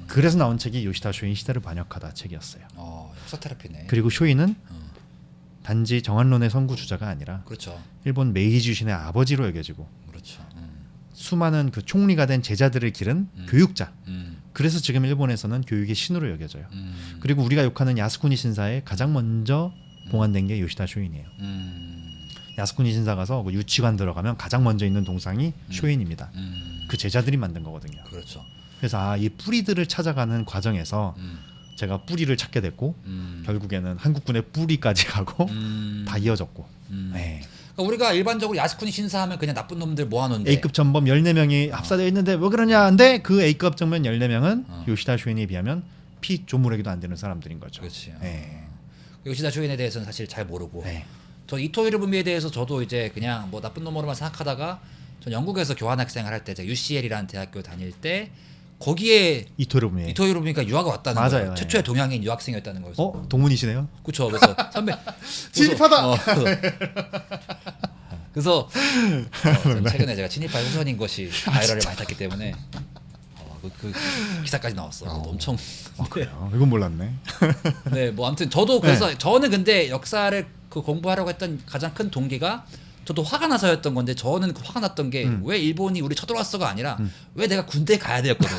그래서 나온 책이 요시다 쇼인 시대를 반역하다 책이었어요. 역사 테라피네. 그리고 쇼인은 단지 정한론의 선구 주자가 아니라 그렇죠. 일본 메이지 유신의 아버지로 여겨지고 그렇죠. 수많은 그 총리가 된 제자들을 기른 교육자. 그래서 지금 일본에서는 교육의 신으로 여겨져요. 그리고 우리가 욕하는 야스쿠니 신사에 가장 먼저 봉안된 게 요시다 쇼인이에요. 야스쿠니 신사 가서 그 유치관 들어가면 가장 먼저 있는 동상이 쇼인입니다. 그 제자들이 만든 거거든요. 그렇죠. 그래서 이 뿌리들을 찾아가는 과정에서 제가 뿌리를 찾게 됐고 결국에는 한국군의 뿌리까지 가고 다 이어졌고. 네. 그러니까 우리가 일반적으로 야스쿠니 신사하면 그냥 나쁜 놈들 모아놓는데 A급 전범 14명이 합사되어 있는데 왜 그러냐. 근데 그 A급 정면 14명은 요시다 쇼인에 비하면 피 조물에게도 안 되는 사람들인 거죠. 그렇지. 네. 요시다 쇼인에 대해서는 사실 잘 모르고 네. 저 이토 히로부미에 대해서 저도 이제 그냥 뭐 나쁜 놈으로만 생각하다가 전 영국에서 교환학생을 할 때 제가 UCL이라는 대학교 다닐 때 거기에 이토 히로부미. 이토 히로부미가 유학을 왔다는 맞아요. 거예요. 최초의 동양인 유학생이었다는 거예요. 동문이시네요. 그렇죠. 그래서 선배 진입하다. 그래서 최근에 제가 친일파 후손인 것이 바이럴을 많이 탔기 때문에 그 기사까지 나왔어. 엄청. 그래요. 이건 몰랐네. 네, 뭐 아무튼 저도 그래서 저는 근데 역사를 그 공부하려고 했던 가장 큰 동기가 저도 화가 나서였던 건데 저는 그 화가 났던 게 왜 일본이 우리 쳐들어왔어가 아니라 왜 내가 군대에 가야 되었거든.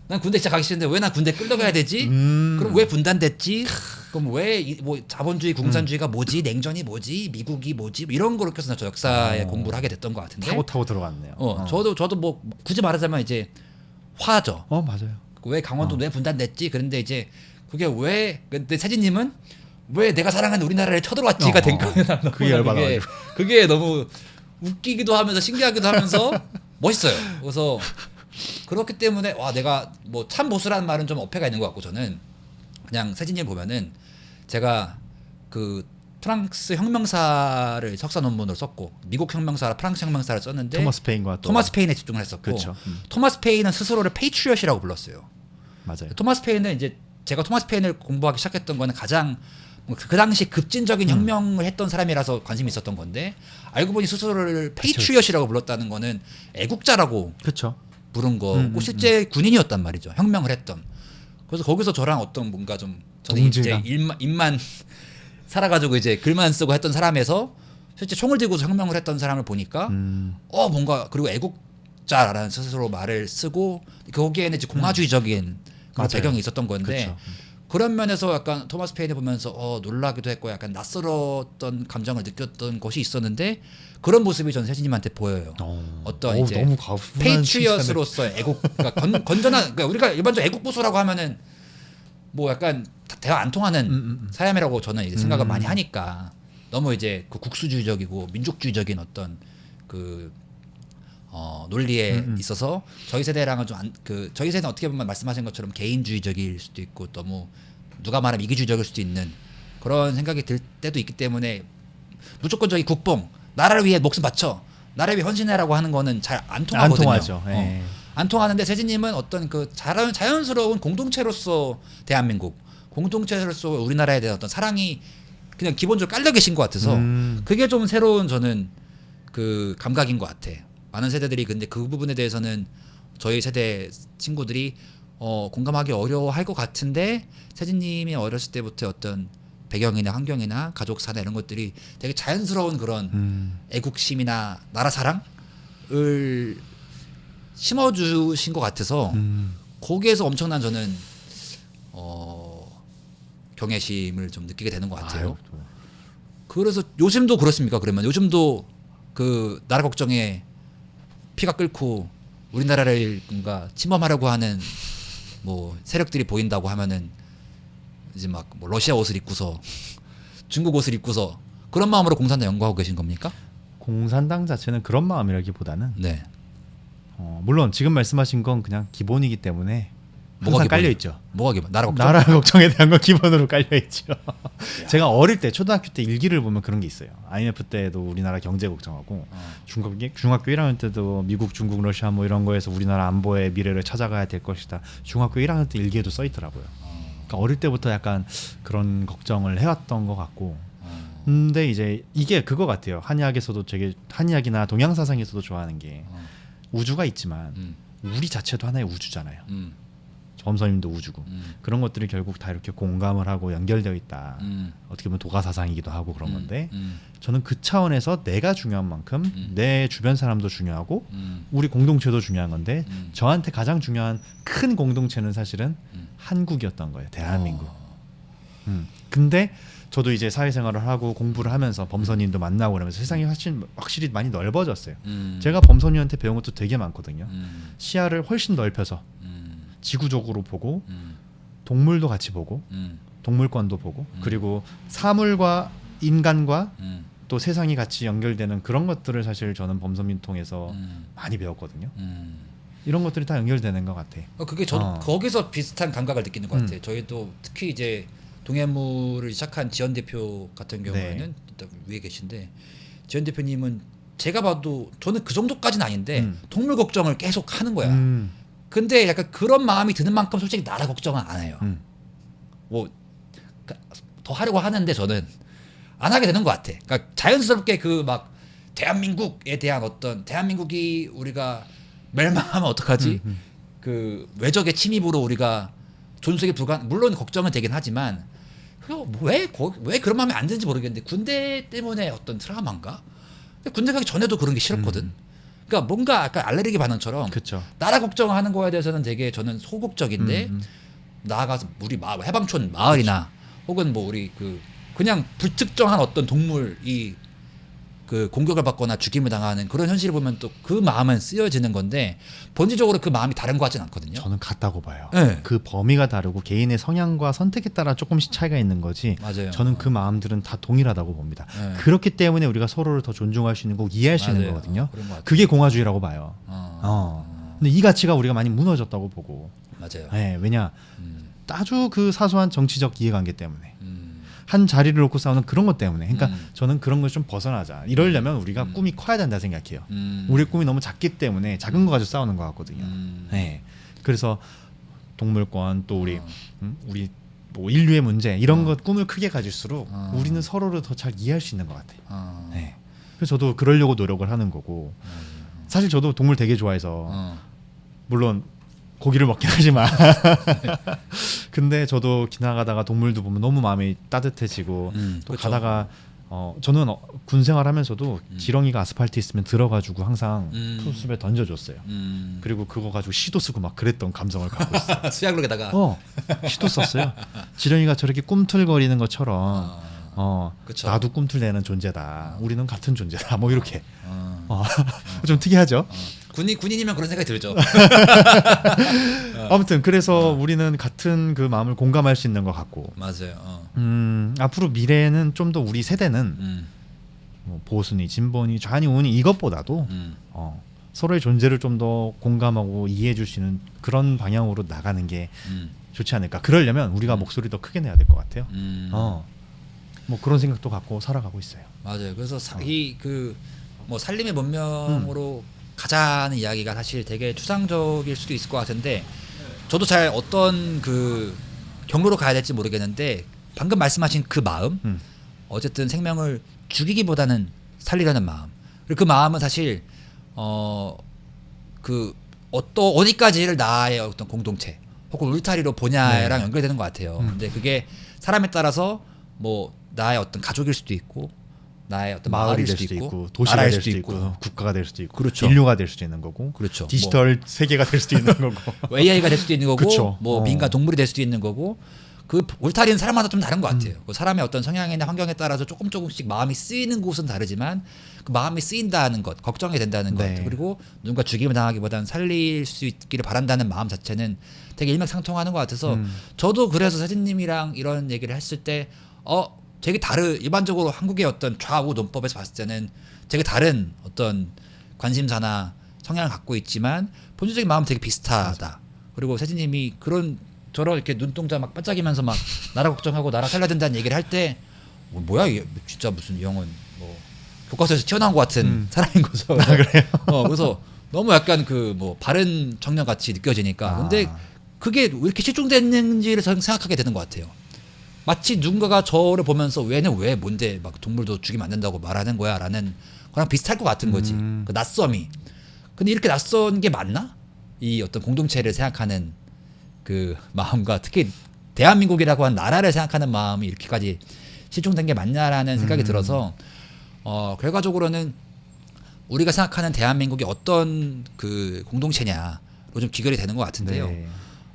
난 군대 진짜 가기 싫은데 왜 난 군대 끌려가야 되지? 그럼 왜 분단됐지? 그럼 왜 뭐 자본주의 공산주의가 뭐지? 냉전이 뭐지? 미국이 뭐지? 뭐 이런 거를 껴서 저 역사에 공부를 하게 됐던 것 같은데. 타고 들어갔네요. 저도 뭐 굳이 말하자면 이제 화죠. 맞아요. 왜 강원도 왜 분단됐지? 그런데 이제 그게 왜 근데 세진님은 왜 내가 사랑하는 우리나라를 쳐들어왔지가 된 거예요. 그게 열받아가지고. 그게 너무 웃기기도 하면서 신기하기도 하면서 멋있어요. 그래서 그렇기 때문에 와 내가 뭐 참 보수라는 말은 좀 어폐가 있는 것 같고 저는 그냥 세진님 보면은 제가 그 프랑스 혁명사를 석사 논문으로 썼고 미국 혁명사랑 프랑스 혁명사를 썼는데 토마스 페인과 또 토마스 페인에 집중을 했었고 그렇죠. 토마스 페인은 스스로를 페이트리엇이라고 불렀어요. 맞아요. 토마스 페인은 이제 제가 토마스 페인을 공부하기 시작했던 거는 가장 그 당시 급진적인 혁명을 했던 사람이라서 관심이 있었던 건데 알고 보니 스스로를 페이트리엇이라고 불렀다는 거는 애국자라고 그렇죠. 부른 거고 실제 군인이었단 말이죠. 혁명을 했던. 그래서 거기서 저랑 어떤 뭔가 좀 저는 동질감. 이제 입만 살아가지고 이제 글만 쓰고 했던 사람에서 실제 총을 들고서 혁명을 했던 사람을 보니까 뭔가 그리고 애국자라는 스스로 말을 쓰고 거기에는 이제 공화주의적인 그런 맞아요. 배경이 있었던 건데 그렇죠. 그런 면에서 약간 토마스 페인을 보면서 놀라기도 했고 약간 낯설었던 감정을 느꼈던 것이 있었는데 그런 모습이 전 세진님한테 보여요. 어떤 이제 너무 가분한 페이트리엇으로서의 애국, 그러니까 건전한, 그러니까 우리가 일반적으로 애국 보수라고 하면은 뭐 약간 대화 안 통하는 사람이라고 저는 이제 생각을 많이 하니까 너무 이제 그 국수주의적이고 민족주의적인 어떤 그 논리에 있어서 저희 세대랑은 좀 저희 세대는 어떻게 보면 말씀하신 것처럼 개인주의적일 수도 있고 너무 누가 말하면 이기주의적일 수도 있는 그런 생각이 들 때도 있기 때문에 무조건적인 국뽕 나라를 위해 목숨 바쳐 나라를 위해 헌신해라고 하는 거는 잘 안 통하거든요. 안 통하죠. 안 통하는데 세진님은 어떤 그 자연스러운 공동체로서 대한민국 공동체로서 우리나라에 대한 어떤 사랑이 그냥 기본적으로 깔려 계신 것 같아서 그게 좀 새로운 저는 그 감각인 것 같아. 많은 세대들이 근데 그 부분에 대해서는 저희 세대 친구들이 공감하기 어려워할 것 같은데 세진님이 어렸을 때부터 어떤 배경이나 환경이나 가족 사나 이런 것들이 되게 자연스러운 그런 애국심이나 나라 사랑을 심어주신 것 같아서 거기에서 엄청난 저는 경외심을 좀 느끼게 되는 것 같아요. 그래서 요즘도 그렇습니까? 그러면 요즘도 그 나라 걱정에 피가 끓고 우리나라를 뭔가 침범하려고 하는 뭐 세력들이 보인다고 하면은 이제 막 뭐 러시아 옷을 입고서 중국 옷을 입고서 그런 마음으로 공산당 연구하고 계신 겁니까? 공산당 자체는 그런 마음이라기보다는 네. 물론 지금 말씀하신 건 그냥 기본이기 때문에 뭐가 항상 깔려 기본이에요? 있죠. 뭐가 기본? 나라 걱정. 나라 걱정에 대한 건 기본으로 깔려 있죠. 제가 어릴 때 초등학교 때 일기를 보면 그런 게 있어요. IMF 때도 우리나라 경제 걱정하고 중학교 1학년 때도 미국, 중국, 러시아 뭐 이런 거에서 우리나라 안보의 미래를 찾아가야 될 것이다. 중학교 1학년 때 일기에도 써 있더라고요. 그러니까 어릴 때부터 약간 그런 걱정을 해왔던 것 같고. 근데 이제 이게 그거 같아요. 한의학에서도 되게 한의학이나 동양 사상에서도 좋아하는 게 우주가 있지만 우리 자체도 하나의 우주잖아요. 범선님도 우주고 그런 것들이 결국 다 이렇게 공감을 하고 연결되어 있다. 어떻게 보면 도가 사상이기도 하고 그런 건데 저는 그 차원에서 내가 중요한 만큼 내 주변 사람도 중요하고 우리 공동체도 중요한 건데 저한테 가장 중요한 큰 공동체는 사실은 한국이었던 거예요. 대한민국. 근데 저도 이제 사회생활을 하고 공부를 하면서 범선님도 만나고 그러면서 세상이 확실히 많이 넓어졌어요. 제가 범선님한테 배운 것도 되게 많거든요. 시야를 훨씬 넓혀서 지구적으로 보고 동물도 같이 보고 동물권도 보고 그리고 사물과 인간과 또 세상이 같이 연결되는 그런 것들을 사실 저는 범선민 통해서 많이 배웠거든요. 이런 것들이 다 연결되는 것 같아. 그게 저도 거기서 비슷한 감각을 느끼는 것 같아요. 저희도 특히 이제 동해물을 시작한 지연 대표 같은 경우에는 일단 위에 계신데 지연 대표님은 제가 봐도 저는 그 정도까지는 아닌데 동물 걱정을 계속 하는 거야. 근데 약간 그런 마음이 드는 만큼 솔직히 나라 걱정은 안 해요. 뭐 더 하려고 하는데 저는 안 하게 되는 것 같아. 그러니까 자연스럽게 그 막 대한민국에 대한 어떤 대한민국이 우리가 멸망하면 어떡하지? 그 외적의 침입으로 우리가 존속이 불가능. 물론 걱정은 되긴 하지만 왜 그런 마음이 안 드는지 모르겠는데 군대 때문에 어떤 트라우마인가? 근데 군대 가기 전에도 그런 게 싫었거든. 그러니까 뭔가 약간 알레르기 반응처럼 그렇죠. 나라 걱정하는 거에 대해서는 되게 저는 소극적인데 나아가서 우리 해방촌 마을이나 혹은 뭐 우리 그냥 불특정한 어떤 동물이 그 공격을 받거나 죽임을 당하는 그런 현실을 보면 또 그 마음은 쓰여지는 건데 본질적으로 그 마음이 다른 것 같진 않거든요. 저는 같다고 봐요. 네. 그 범위가 다르고 개인의 성향과 선택에 따라 조금씩 차이가 있는 거지. 맞아요. 저는 그 마음들은 다 동일하다고 봅니다. 네. 그렇기 때문에 우리가 서로를 더 존중할 수 있는 거고 이해할 수 있는 맞아요. 거거든요. 그런 것 같아요. 그게 공화주의라고 봐요. 근데 이 가치가 우리가 많이 무너졌다고 보고. 맞아요. 네, 왜냐 아주 그 사소한 정치적 이해관계 때문에 음. 한 자리를 놓고 싸우는 그런 것 때문에. 그러니까 저는 그런 걸 좀 벗어나자. 이러려면 우리가 꿈이 커야 된다 생각해요. 우리 꿈이 너무 작기 때문에 작은 거 가지고 싸우는 것 같거든요. 네. 그래서 동물권 또 우리 뭐 인류의 문제 이런 것 꿈을 크게 가질수록 우리는 서로를 더 잘 이해할 수 있는 것 같아요. 네. 그래서 저도 그러려고 노력을 하는 거고 사실 저도 동물 되게 좋아해서 물론 고기를 먹긴 하지만 근데 저도 지나가다가 동물도 보면 너무 마음이 따뜻해지고 또 그렇죠. 가다가 저는 군 생활하면서도 지렁이가 아스팔트 있으면 들어가지고 항상 푸숲에 던져줬어요. 그리고 그거 가지고 시도 쓰고 막 그랬던 감성을 갖고 있어요. 수약록에다가 시도 썼어요. 지렁이가 저렇게 꿈틀거리는 것처럼 그쵸. 나도 꿈틀대는 존재다. 우리는 같은 존재다. 뭐 이렇게 좀 특이하죠. 군인이면 그런 생각이 들죠. 아무튼 그래서 우리는 같은 그 마음을 공감할 수 있는 것 같고 맞아요. 앞으로 미래에는 좀 더 우리 세대는 뭐 보수니 진보니 좌니 우니 이것보다도 서로의 존재를 좀 더 공감하고 이해해 줄 수 있는 그런 방향으로 나가는 게 좋지 않을까. 그러려면 우리가 목소리 더 크게 내야 될 것 같아요. 뭐 그런 생각도 갖고 살아가고 있어요. 맞아요. 그래서 뭐 살림의 문명으로 가자는 이야기가 사실 되게 추상적일 수도 있을 것 같은데 저도 잘 어떤 그 경로로 가야 될지 모르겠는데 방금 말씀하신 그 마음 어쨌든 생명을 죽이기보다는 살리려는 마음 그리고 그 마음은 사실 어디까지를 나의 어떤 공동체 혹은 울타리로 보냐랑 연결되는 것 같아요. 근데 그게 사람에 따라서 뭐 나의 어떤 가족일 수도 있고 나의 어떤 마을이 될 수도 있고 도시가 될 수도 있고 국가가 될 수도 있고 그렇죠. 인류가 될 수도 있는 거고 그렇죠. 디지털 세계가 될 수도 있는 거고 AI가 될 수도 있는 거고 그쵸. 뭐 민간 동물이 될 수도 있는 거고 그 울타리는 사람마다 좀 다른 것 같아요. 그 사람의 어떤 성향이나 환경에 따라서 조금씩 마음이 쓰이는 곳은 다르지만 그 마음이 쓰인다는 것, 걱정이 된다는 것, 그리고 누군가 죽임을 당하기보다는 살릴 수 있기를 바란다는 마음 자체는 되게 일맥상통하는 것 같아서 저도 그래서 사진님이랑 이런 얘기를 했을 때 되게 일반적으로 한국의 어떤 좌우 논법에서 봤을 때는 되게 다른 어떤 관심사나 성향을 갖고 있지만 본질적인 마음은 되게 비슷하다. 그리고 세진님이 저런 이렇게 눈동자 막 반짝이면서 막 나라 걱정하고 나라 살려야 된다는 얘기를 할 때 뭐야 이게 진짜 무슨 이 형은 뭐 교과서에서 튀어나온 것 같은 사람인 거죠. 그래요? 그래서 너무 약간 뭐 바른 청년 같이 느껴지니까 근데 그게 왜 이렇게 실종됐는지를 저는 생각하게 되는 것 같아요. 마치 누군가가 저를 보면서 왜는 왜 뭔데 막 동물도 죽이면 안 된다고 말하는 거야 라는 거랑 비슷할 것 같은 거지. 그 낯섦이. 근데 이렇게 낯선 게 맞나? 이 어떤 공동체를 생각하는 그 마음과 특히 대한민국이라고 한 나라를 생각하는 마음이 이렇게까지 실종된 게 맞냐라는 생각이 들어서 결과적으로는 우리가 생각하는 대한민국이 어떤 그 공동체냐로 좀 귀결이 되는 것 같은데요.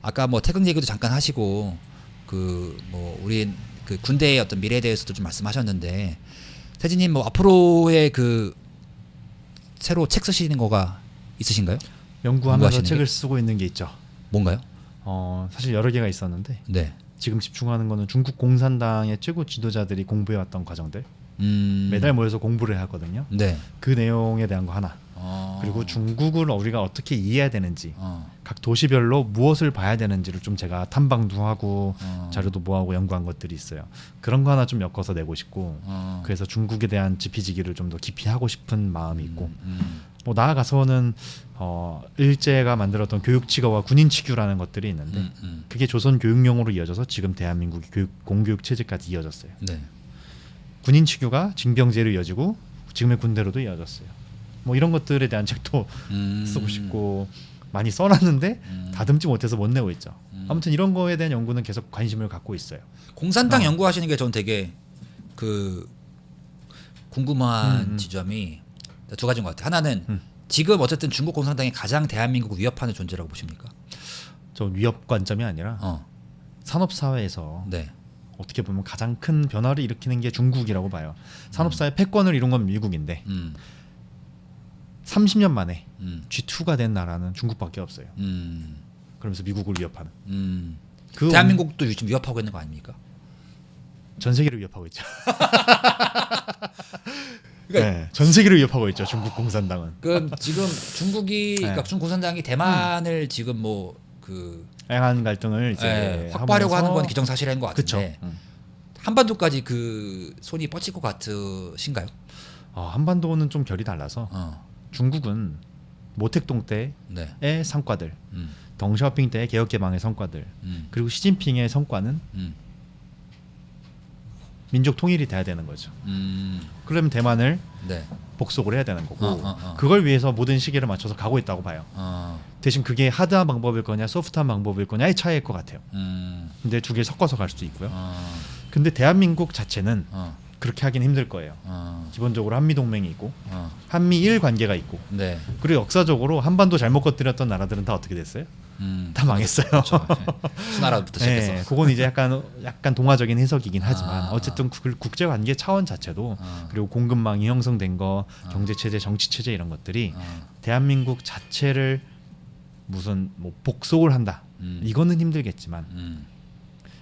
아까 뭐 태극 얘기도 잠깐 하시고 우리 그 군대의 어떤 미래에 대해서도 좀 말씀하셨는데 태진님 뭐 앞으로의 새로 책 쓰시는 거가 있으신가요? 연구하면서 책을 쓰고 있는 게 있죠. 뭔가요? 사실 여러 개가 있었는데 네. 지금 집중하는 거는 중국 공산당의 최고 지도자들이 공부해왔던 과정들 매달 모여서 공부를 하거든요. 네. 그 내용에 대한 거 하나. 그리고 중국을 우리가 어떻게 이해해야 되는지 각 도시별로 무엇을 봐야 되는지를 좀 제가 탐방도 하고 자료도 모아고 연구한 것들이 있어요. 그런 거 하나 좀 엮어서 내고 싶고 그래서 중국에 대한 지피지기를 좀 더 깊이 하고 싶은 마음이 있고 뭐 나아가서는 일제가 만들었던 교육치거와 군인치규라는 것들이 있는데 그게 조선 교육령으로 이어져서 지금 대한민국의 공교육 체제까지 이어졌어요. 네. 군인치규가 징병제로 이어지고 지금의 군대로도 이어졌어요. 뭐 이런 것들에 대한 책도 쓰고 싶고 많이 써놨는데 다듬지 못해서 못 내고 있죠. 아무튼 이런 거에 대한 연구는 계속 관심을 갖고 있어요. 공산당 연구하시는 게 전 되게 궁금한 지점이 두 가지인 것 같아요. 하나는 지금 어쨌든 중국 공산당이 가장 대한민국을 위협하는 존재라고 보십니까? 저 위협 관점이 아니라 산업 사회에서 네. 어떻게 보면 가장 큰 변화를 일으키는 게 중국이라고 봐요. 산업 사회 패권을 이룬 건 미국인데 30년 만에 G2가 된 나라는 중국밖에 없어요. 그러면서 미국을 위협하는. 그 대한민국도 지금 위협하고 있는 거 아닙니까? 전 세계를 위협하고 있죠. 그러니까 네, 전 세계를 위협하고 있죠. 중국 공산당은. 그 지금 중국이 그러니까 중국 공산당이 대만을 지금 뭐그 양안 갈등을 이제 확보하려고 하면서 하는 건 기정사실인 것 같은데 그쵸. 한반도까지 그 손이 뻗칠 것 같으신가요? 한반도는 좀 결이 달라서 중국은 모택동 때의 네. 성과들, 덩샤오핑 때의 개혁개방의 성과들, 그리고 시진핑의 성과는 민족 통일이 돼야 되는 거죠. 그러면 대만을 네. 복속을 해야 되는 거고 그걸 위해서 모든 시기를 맞춰서 가고 있다고 봐요. 대신 그게 하드한 방법일 거냐 소프트한 방법일 거냐의 차이일 것 같아요. 근데 두 개 섞어서 갈 수도 있고요. 근데 대한민국 자체는 그렇게 하긴 힘들 거예요. 기본적으로 한미동맹이 있고 한미일 관계가 있고 네. 그리고 역사적으로 한반도 잘못 건드렸던 나라들은 다 어떻게 됐어요? 다 망했어요. 그렇죠. 수나라부터 시작해서. 네, 그건 이제 약간 동화적인 해석이긴 하지만 어쨌든 국제 관계 차원 자체도 그리고 공급망이 형성된 거, 경제 체제, 정치 체제 이런 것들이 대한민국 자체를 무슨 뭐 복속을 한다. 이거는 힘들겠지만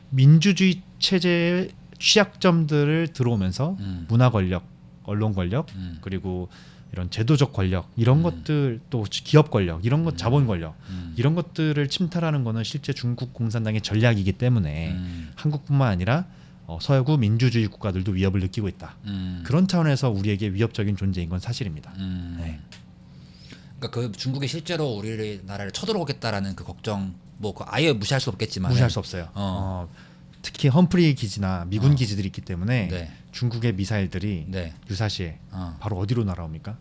민주주의 체제의 취약점들을 들어오면서 문화 권력, 언론 권력, 그리고 이런 제도적 권력 이런 것들 또 기업 권력 이런 것 자본 권력 이런 것들을 침탈하는 거는 실제 중국 공산당의 전략이기 때문에 한국뿐만 아니라 서구 민주주의 국가들도 위협을 느끼고 있다. 그런 차원에서 우리에게 위협적인 존재인 건 사실입니다. 네. 그러니까 그 중국이 실제로 우리나라를 쳐들어오겠다라는 그 걱정 뭐 그 아예 무시할 수 없겠지만 무시할 수 없어요. 특히 험프리 기지나 미군 기지들이 있기 때문에 네. 중국의 미사일들이 네. 유사시에 바로 어디로 날아옵니까?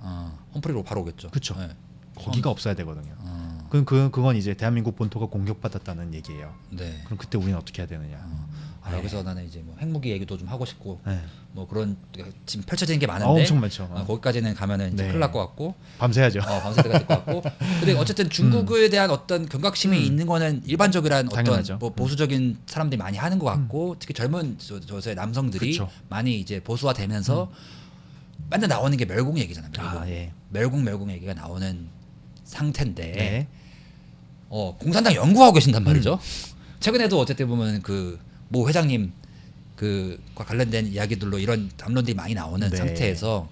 험프리로 바로 오겠죠. 그렇죠. 네. 거기가 없어야 되거든요. 그건 이제 대한민국 본토가 공격받았다는 얘기예요. 네. 그럼 그때 우리는 어떻게 해야 되느냐? 여기서 나는 이제 뭐 핵무기 얘기도 좀 하고 싶고 네. 뭐 그런 지금 펼쳐지는 게 많은데 엄청 많죠. 거기까지는 가면은 이제 네. 큰일 날 것 같고 밤새야죠. 밤새 때가 될 것 같고 근데 어쨌든 중국에 대한 어떤 경각심이 있는 거는 일반적이란 당연하죠. 어떤 뭐 보수적인 사람들이 많이 하는 것 같고 특히 젊은 저의 남성들이 그쵸. 많이 이제 보수화되면서 맨날 나오는 게 멸공 얘기잖아요. 멸공 얘기가 나오는 상태인데 네. 공산당 연구하고 계신단 말이죠. 최근에도 어쨌든 보면 그 모 회장님 그과 관련된 이야기들로 이런 담론들이 많이 나오는 네. 상태에서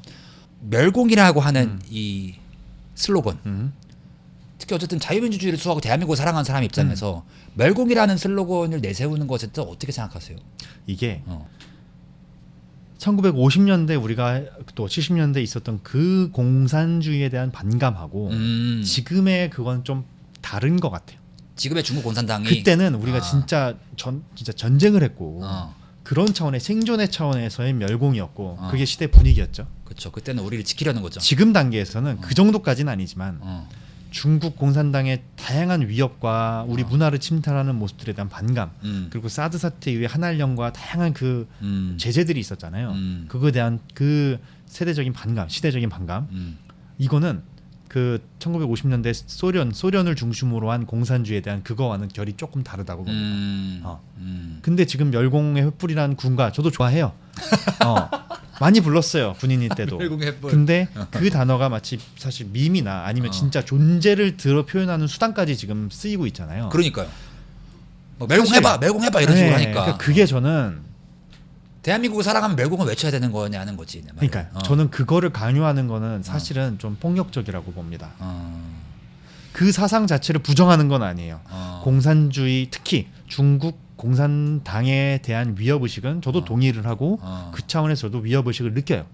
멸공이라고 하는 이 슬로건 특히 어쨌든 자유민주주의를 수호하고 대한민국을 사랑하는 사람 입장에서 멸공이라는 슬로건을 내세우는 것에 대해서 어떻게 생각하세요? 이게 1950년대 우리가 또 70년대 있었던 그 공산주의에 대한 반감하고 지금의 그건 좀 다른 것 같아요. 지금의 중국 공산당이 그때는 우리가 진짜 전쟁을 했고 그런 차원의 생존의 차원에서의 멸공이었고 그게 시대 분위기였죠. 그렇죠. 그때는 우리를 지키려는 거죠. 지금 단계에서는 그 정도까지는 아니지만 중국 공산당의 다양한 위협과 우리 문화를 침탈하는 모습들에 대한 반감 그리고 사드 사태 이후에 한알령과 다양한 그 제재들이 있었잖아요. 그거에 대한 그 세대적인 반감, 시대적인 반감 이거는 그 1950년대 소련을 중심으로 한 공산주의에 대한 그거와는 결이 조금 다르다고 봅니다. 근데 지금 멸공의 횃불이라는 군가 저도 좋아해요. 많이 불렀어요 군인일 때도. 근데 그 단어가 마치 사실 밈이나 아니면 진짜 존재를 들어 표현하는 수단까지 지금 쓰이고 있잖아요. 그러니까요. 뭐 멸공해봐 이런 식으로 하니까. 그러니까 그게 저는 대한민국을 사랑하면 멸공을 외쳐야 되는 거냐는 거지. 그러니까 저는 그거를 강요하는 거는 사실은 좀 폭력적이라고 봅니다. 그 사상 자체를 부정하는 건 아니에요. 공산주의 특히 중국 공산당에 대한 위협의식은 저도 동의를 하고 그 차원에서 저도 위협의식을 느껴요.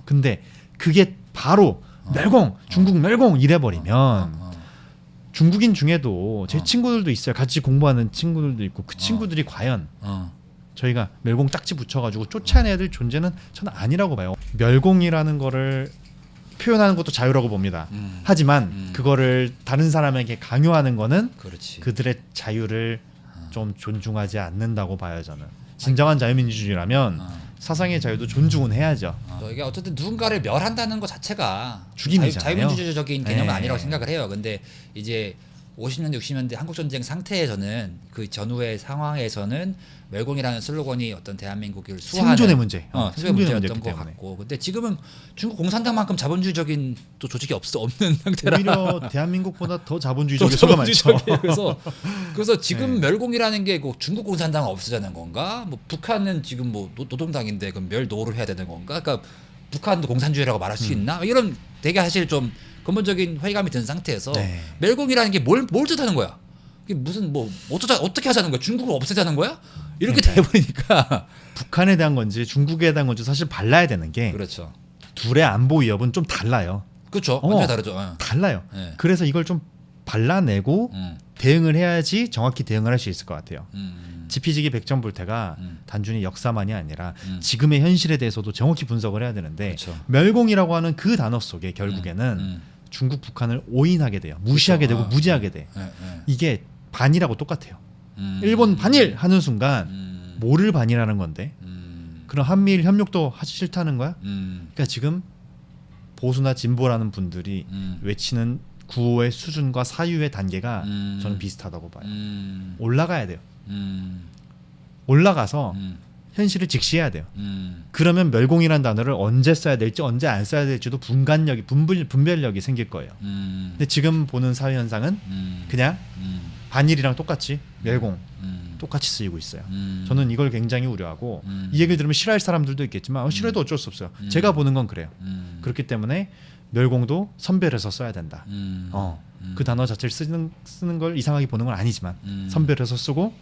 근데 그게 바로 멸공, 중국 멸공 이래버리면 중국인 중에도 제 친구들도 있어요. 같이 공부하는 친구들도 있고 그 친구들이 과연 저희가 멸공 딱지 붙여가지고 쫓아내야 될 존재는 저는 아니라고 봐요. 멸공이라는 거를 표현하는 것도 자유라고 봅니다. 하지만 그거를 다른 사람에게 강요하는 거는 그들의 자유를 좀 존중하지 않는다고 봐요. 저는 진정한 자유민주주의라면 사상의 자유도 존중은 해야죠. 이게 어쨌든 누군가를 멸한다는 것 자체가 죽임이잖아요. 자유민주주의적인 개념은 네. 아니라고 생각을 해요. 근데 이제 50년대 60년대 한국 전쟁 상태에서는 그 전후의 상황에서는 멸공이라는 슬로건이 어떤 대한민국을 수호하는 생존의 문제. 생존의 문제였던 문제였기 것 때문에. 같고, 근데 지금은 중국 공산당만큼 자본주의적인 또 조직이 없는 상태라 오히려 대한민국보다 더 자본주의적일 수가 많죠. 그래서 지금 네. 멸공이라는 게 뭐 중국 공산당을 없애자는 건가? 뭐 북한은 지금 뭐 노동당인데 그럼 멸노를 해야 되는 건가? 그러니까 북한도 공산주의라고 말할 수 있나? 이런 되게 사실 좀 근본적인 회의감이 든 상태에서 네. 멸공이라는 게 뭘 뜻하는 거야? 이게 무슨 뭐 어떻게 하자는 거야? 중국을 없애자는 거야? 이렇게 그러니까요. 돼버리니까 북한에 대한 건지 중국에 대한 건지 사실 발라야 되는 게 그렇죠. 둘의 안보 위협은 좀 달라요. 그렇죠. 완전 다르죠. 달라요. 네. 그래서 이걸 좀 발라내고 대응을 해야지 정확히 대응을 할 수 있을 것 같아요. 지피지기 백전불태가 단순히 역사만이 아니라 지금의 현실에 대해서도 정확히 분석을 해야 되는데 그렇죠. 멸공이라고 하는 그 단어 속에 결국에는 중국 북한을 오인하게 돼요. 무시하게 그렇죠. 되고 무지하게 돼. 네. 이게 반이라고 똑같아요. 일본 반일 하는 순간 뭐를 반이라는 건데 그럼 한미일 협력도 하기 싫다는 거야? 그러니까 지금 보수나 진보라는 분들이 외치는 구호의 수준과 사유의 단계가 저는 비슷하다고 봐요. 올라가야 돼요. 올라가서 현실을 직시해야 돼요. 그러면 멸공이라는 단어를 언제 써야 될지 언제 안 써야 될지도 분별력이 생길 거예요. 근데 지금 보는 사회 현상은 그냥 반일이랑 똑같이 멸공 똑같이 쓰이고 있어요. 저는 이걸 굉장히 우려하고 이 얘기를 들으면 싫어할 사람들도 있겠지만 싫어해도 어쩔 수 없어요. 제가 보는 건 그래요. 그렇기 때문에 멸공도 선별해서 써야 된다. 그 단어 자체를 쓰는 걸 이상하게 보는 건 아니지만 선별해서 쓰고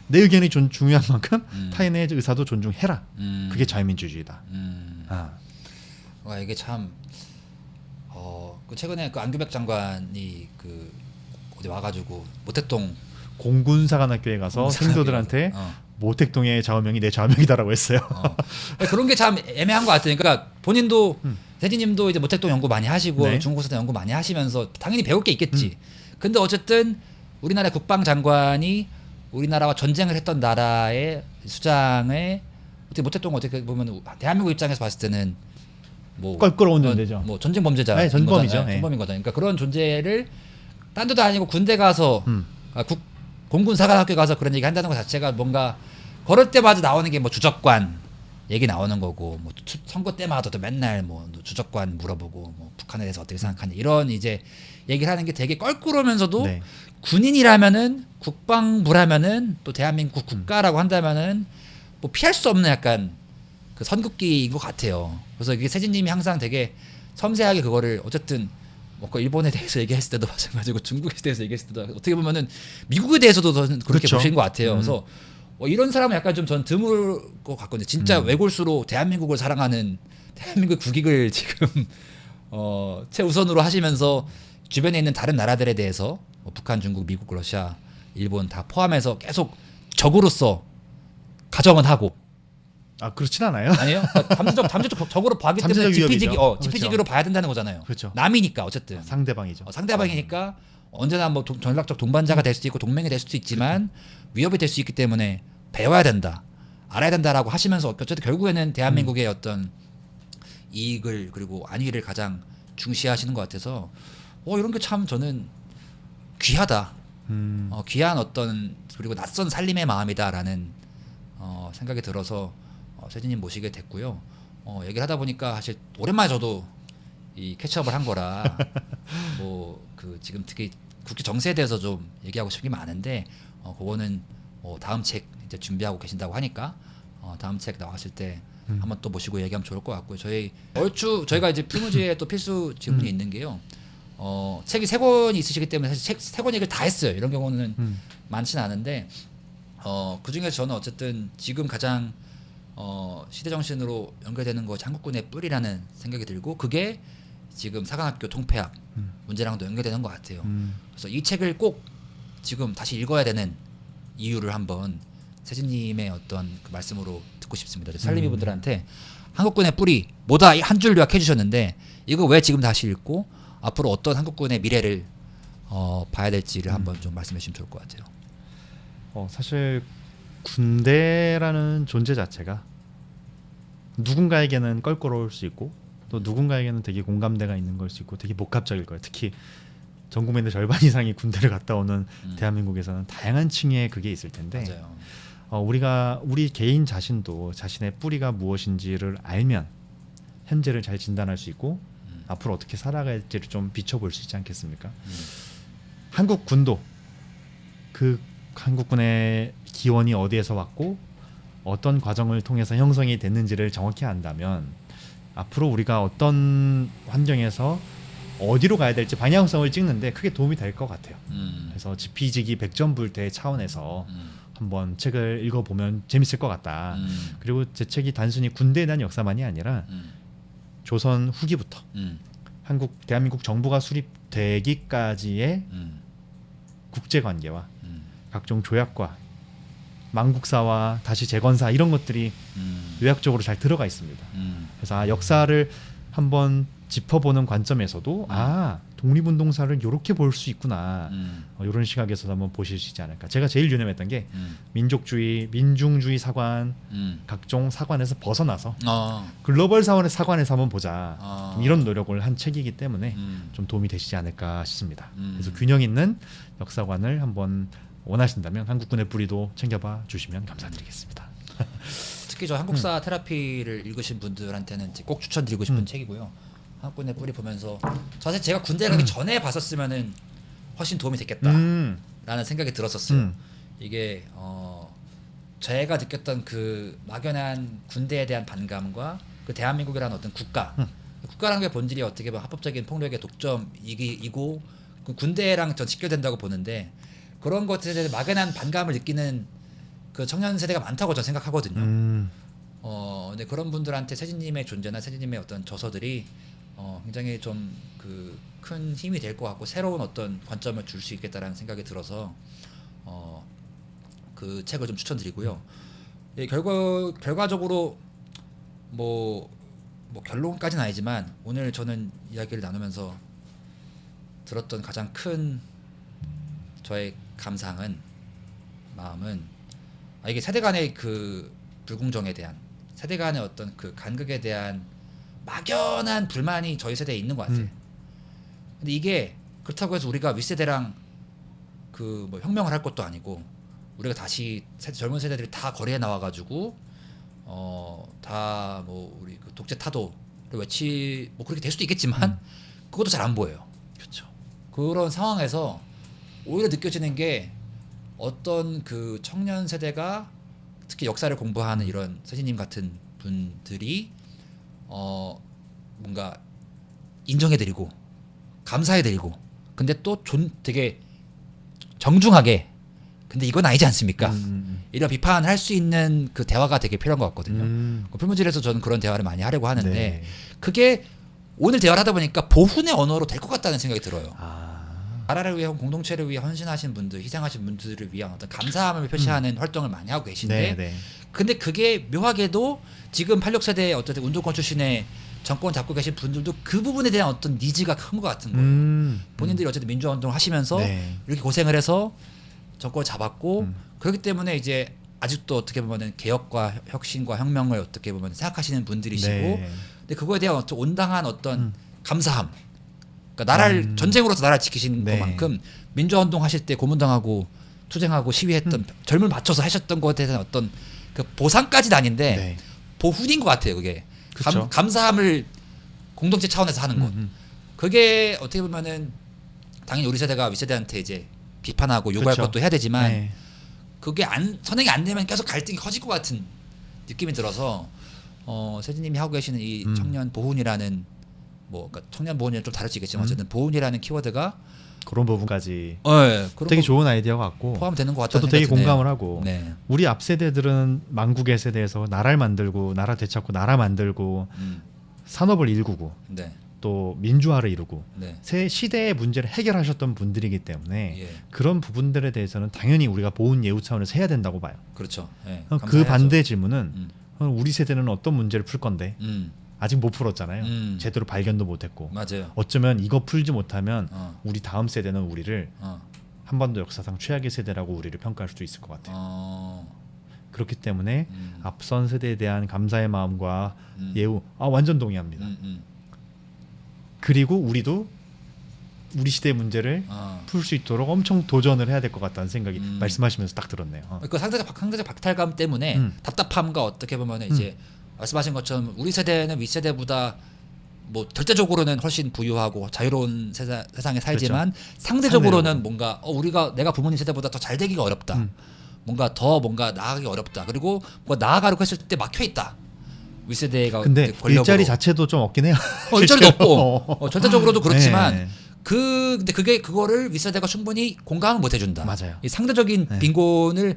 내 의견이 중요한 만큼 타인의 의사도 존중해라. 그게 자유민주주의다. 이게 참 그 최근에 그 안규백 장관이 그 어디 와가지고 모택동 공군사관학교에 가서 생도들한테 모택동의 좌우명이 내 좌우명이다라고 했어요. 그런 게 참 애매한 것 같아요. 그러니까 본인도 세진님도 이제 모택동 연구 많이 하시고 네. 중국사단 연구 많이 하시면서 당연히 배울 게 있겠지. 근데 어쨌든 우리나라 국방장관이 우리나라와 전쟁을 했던 나라의 수장의 어떻게 모택동 어떻게 보면 대한민국 입장에서 봤을 때는 뭐 껄끄러운 존재죠. 뭐 전쟁 범죄자, 네, 전범이죠. 네. 전범인 거다. 그러니까 그런 존재를 딴 데도 아니고 군대 가서 공군사관학교 가서 그런 얘기 한다는 것 자체가 뭔가 그럴 때마다 나오는 게 뭐 주적관 얘기 나오는 거고 뭐 선거 때마다도 맨날 뭐 주적관 물어보고 뭐 북한에 대해서 어떻게 생각하냐 이런 이제 얘기를 하는 게 되게 껄끄러우면서도 네. 군인이라면은 국방부라면은 또 대한민국 국가라고 한다면은 뭐 피할 수 없는 약간 그 선긋기인 것 같아요. 그래서 이게 세진님이 항상 되게 섬세하게 그거를 어쨌든 뭐 그 일본에 대해서 얘기했을 때도 마찬가지고 중국에 대해서 얘기했을 때도 어떻게 보면은 미국에 대해서도 그렇게 그렇죠. 보시는 것 같아요. 그래서 이런 사람은 약간 좀 전 드물 것 같거든요. 진짜 외골수로 대한민국을 사랑하는 대한민국 국익을 지금 최우선으로 하시면서 주변에 있는 다른 나라들에 대해서 뭐 북한, 중국, 미국, 러시아, 일본 다 포함해서 계속 적으로서 가정은 하고 그렇진 않아요. 아니에요? 잠재적 적으로 봐기 때문에 잠재적 지피지기, 위협이죠. 지피지기로 봐야 된다는 거잖아요. 그렇죠. 남이니까 어쨌든 상대방이죠. 상대방이니까 언제나 뭐 전략적 동반자가 될 수도 있고 동맹이 될 수도 있지만 위협이 될 수 있기 때문에 배워야 된다, 알아야 된다라고 하시면서 어쨌든 결국에는 대한민국의 어떤 이익을 그리고 안위를 가장 중시하시는 것 같아서 이런 게 참 저는 귀하다. 귀한 어떤 그리고 낯선 살림의 마음이다라는 생각이 들어서 세진님 모시게 됐고요. 얘기를 하다 보니까 사실 오랜만에 저도 이 캐치업을 한 거라 뭐 그 지금 특히 국제 정세에 대해서 좀 얘기하고 싶은 게 많은데 그거는 다음 책 이제 준비하고 계신다고 하니까 다음 책 나왔을 때 한번 또 모시고 얘기하면 좋을 것 같고요. 저희가 이제 필무지에 또 필수 질문이 있는 게요. 책이 3권이 있으시기 때문에 사실 책 3권 얘기를 다 했어요. 이런 경우는 많지는 않은데 그 중에서 저는 어쨌든 지금 가장 시대 정신으로 연결되는 것이 한국군의 뿌리라는 생각이 들고 그게 지금 사관학교 통폐합 문제랑도 연결되는 것 같아요. 그래서 이 책을 꼭 지금 다시 읽어야 되는 이유를 한번 세진님의 어떤 그 말씀으로 듣고 싶습니다. 살림이 분들한테 한국군의 뿌리 뭐다 한 줄 요약해 주셨는데 이거 왜 지금 다시 읽고 앞으로 어떤 한국군의 미래를 봐야 될지를 한번 좀 말씀해 주시면 좋을 것 같아요. 사실 군대라는 존재 자체가 누군가에게는 껄끄러울 수 있고 또 누군가에게는 되게 공감대가 있는 걸 수 있고 되게 복합적일 거예요. 특히 전 국민의 절반 이상이 군대를 갔다 오는 대한민국에서는 다양한 층의 그게 있을 텐데 맞아요. 우리 개인 자신도 자신의 뿌리가 무엇인지를 알면 현재를 잘 진단할 수 있고 앞으로 어떻게 살아갈지를 좀 비춰볼 수 있지 않겠습니까? 한국 군도 그 한국군의 기원이 어디에서 왔고 어떤 과정을 통해서 형성이 됐는지를 정확히 안다면 앞으로 우리가 어떤 환경에서 어디로 가야 될지 방향성을 찍는데 크게 도움이 될 것 같아요. 그래서 지피지기 백전불태 차원에서 한번 책을 읽어보면 재밌을 것 같다. 그리고 제 책이 단순히 군대에 대한 역사만이 아니라 조선 후기부터 대한민국 정부가 수립되기까지의 국제관계와 각종 조약과 망국사와 다시 재건사 이런 것들이 요약적으로 잘 들어가 있습니다. 그래서 역사를 한번 짚어보는 관점에서도 독립운동사를 이렇게 볼 수 있구나. 이런 시각에서 한번 보실 수 있지 않을까. 제가 제일 유념했던 게 민족주의, 민중주의 사관, 각종 사관에서 벗어나서 글로벌 사원의 사관에서 한번 보자. 좀 이런 노력을 한 책이기 때문에 좀 도움이 되시지 않을까 싶습니다. 그래서 균형 있는 역사관을 한번 원하신다면 한국군의 뿌리도 챙겨봐 주시면 감사드리겠습니다. 특히 저 한국사 테라피를 읽으신 분들한테는 꼭 추천드리고 싶은 책이고요. 한국군의 뿌리 보면서 사실 제가 군대 가기 전에 봤었으면은 훨씬 도움이 됐겠다라는 생각이 들었었어요. 이게 제가 느꼈던 그 막연한 군대에 대한 반감과 그 대한민국이라는 어떤 국가라는 게 본질이 어떻게 보면 합법적인 폭력의 독점이고 그 군대랑 전 직결된다고 보는데 그런 것에 대해 막연한 반감을 느끼는 그 청년 세대가 많다고 저는 생각하거든요. 근데 그런 분들한테 세진님의 존재나 세진님의 어떤 저서들이 굉장히 좀 그 큰 힘이 될 것 같고 새로운 어떤 관점을 줄 수 있겠다라는 생각이 들어서 그 책을 좀 추천드리고요. 예, 결과적으로 뭐 결론까지는 아니지만 오늘 저는 이야기를 나누면서 들었던 가장 큰 저의 마음은 이게 세대 간의 그 불공정에 대한 세대 간의 어떤 그 간극에 대한 막연한 불만이 저희 세대에 있는 것 같아요. 근데 이게 그렇다고 해서 우리가 윗세대랑 그 뭐 혁명을 할 것도 아니고 우리가 다시 젊은 세대들이 다 거리에 나와가지고 다 뭐 우리 그 독재 타도를 뭐 그렇게 될 수도 있겠지만 그것도 잘 안 보여요. 그렇죠. 그런 상황에서 오히려 느껴지는 게 어떤 그 청년 세대가 특히 역사를 공부하는 이런 세진님 같은 분들이 뭔가 인정해드리고 감사해드리고 근데 또 되게 정중하게 근데 이건 아니지 않습니까? 이런 비판을 할 수 있는 그 대화가 되게 필요한 것 같거든요. 그 풀무질에서 저는 그런 대화를 많이 하려고 하는데 네. 그게 오늘 대화를 하다 보니까 보훈의 언어로 될 것 같다는 생각이 들어요. 나라를 위해 공동체를 위해 헌신하신 분들, 희생하신 분들을 위한 어떤 감사함을 표시하는 활동을 많이 하고 계신데 네. 근데 그게 묘하게도 지금 86세대의 어떤 운동권 출신의 정권 잡고 계신 분들도 그 부분에 대한 어떤 니즈가 큰 것 같은 거예요. 본인들이 어쨌든 민주화 운동을 하시면서 이렇게 고생을 해서 정권을 잡았고 그렇기 때문에 이제 아직도 어떻게 보면은 개혁과 혁신과 혁명을 어떻게 보면 생각하시는 분들이시고 근데 그거에 대한 어떤 온당한 어떤 감사함 그러니까 나라를 전쟁으로서 나라를 지키신 것만큼 민주화 운동 하실 때 고문당하고 투쟁하고 시위했던 젊을 맞춰서 하셨던 것에 대한 어떤 그 보상까지는 아닌데 보훈인 것 같아요. 그게 감사함을 공동체 차원에서 하는 것. 그게 어떻게 보면은 당연히 우리 세대가 윗세대한테 이제 비판하고 요구할 것도 해야 되지만 그게 선행이 안 되면 계속 갈등이 커질 것 같은 느낌이 들어서 세진님이 하고 계시는 이 청년 보훈이라는 그러니까 청년 보훈이랑 좀 다를 수 있겠지만 어쨌든 보훈이라는 키워드가 그런 부분까지 그런 되게 좋은 아이디어 같고 포함되는 것 같다는 저도 되게 생각이 드네요. 공감을 하고 우리 앞 세대들은 망국의 세대에서 나라를 만들고 나라 되찾고 나라 만들고 산업을 일구고 또 민주화를 이루고 새 시대의 문제를 해결하셨던 분들이기 때문에 그런 부분들에 대해서는 당연히 우리가 보훈 예우 차원에서 해야 된다고 봐요. 그렇죠. 그 반대 질문은 우리 세대는 어떤 문제를 풀 건데 아직 못 풀었잖아요. 제대로 발견도 못했고 맞아요. 어쩌면 이거 풀지 못하면 우리 다음 세대는 우리를 한반도 역사상 최악의 세대라고 우리를 평가할 수도 있을 것 같아요. 그렇기 때문에 앞선 세대에 대한 감사의 마음과 음. 예우 완전 동의합니다. 그리고 우리도 우리 시대의 문제를 풀 수 있도록 엄청 도전을 해야 될 것 같다는 생각이 말씀하시면서 딱 들었네요. 그 상대적 박탈감 때문에 답답함과 어떻게 보면 이제 말씀하신 것처럼 우리 세대는 윗세대보다 뭐 절대적으로는 훨씬 부유하고 자유로운 세상에 살지만 상대적으로는 뭔가 내가 부모님 세대보다 더 잘 되기가 어렵다. 뭔가 나아가기 어렵다. 그리고 뭐 나아가려고 했을 때 막혀 있다. 윗세대가 근데 일자리 자체도 좀 없긴 해요. 일자리도 없고 절대적으로도 그렇지만 네. 근데 그거를 윗세대가 충분히 공감을 못 해준다. 맞아요. 이 상대적인 빈곤을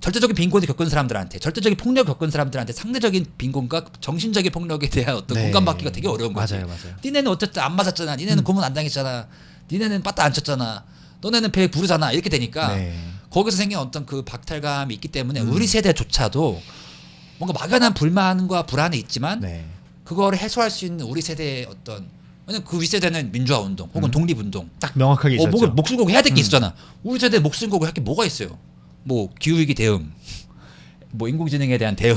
절대적인 빈곤을 겪은 사람들한테, 절대적인 폭력을 겪은 사람들한테 상대적인 빈곤과 정신적인 폭력에 대한 어떤 공감받기가 되게 어려운 거지. 맞아요. 니네는 어쨌든 안 맞았잖아. 니네는 고문 안 당했잖아. 니네는 빠따 안 쳤잖아. 너네는 배 부르잖아. 이렇게 되니까 거기서 생긴 어떤 그 박탈감이 있기 때문에 우리 세대조차도 뭔가 막연한 불만과 불안이 있지만 그거를 해소할 수 있는 우리 세대의 어떤, 왜냐면 그 윗세대는 민주화 운동 혹은 독립 운동 딱 명확하게 있었죠. 목숨 걸고 해야 될 게 있었잖아. 우리 세대 목숨 걸고 할 게 뭐가 있어요? 뭐 기후위기 대응, 뭐 인공지능에 대한 대응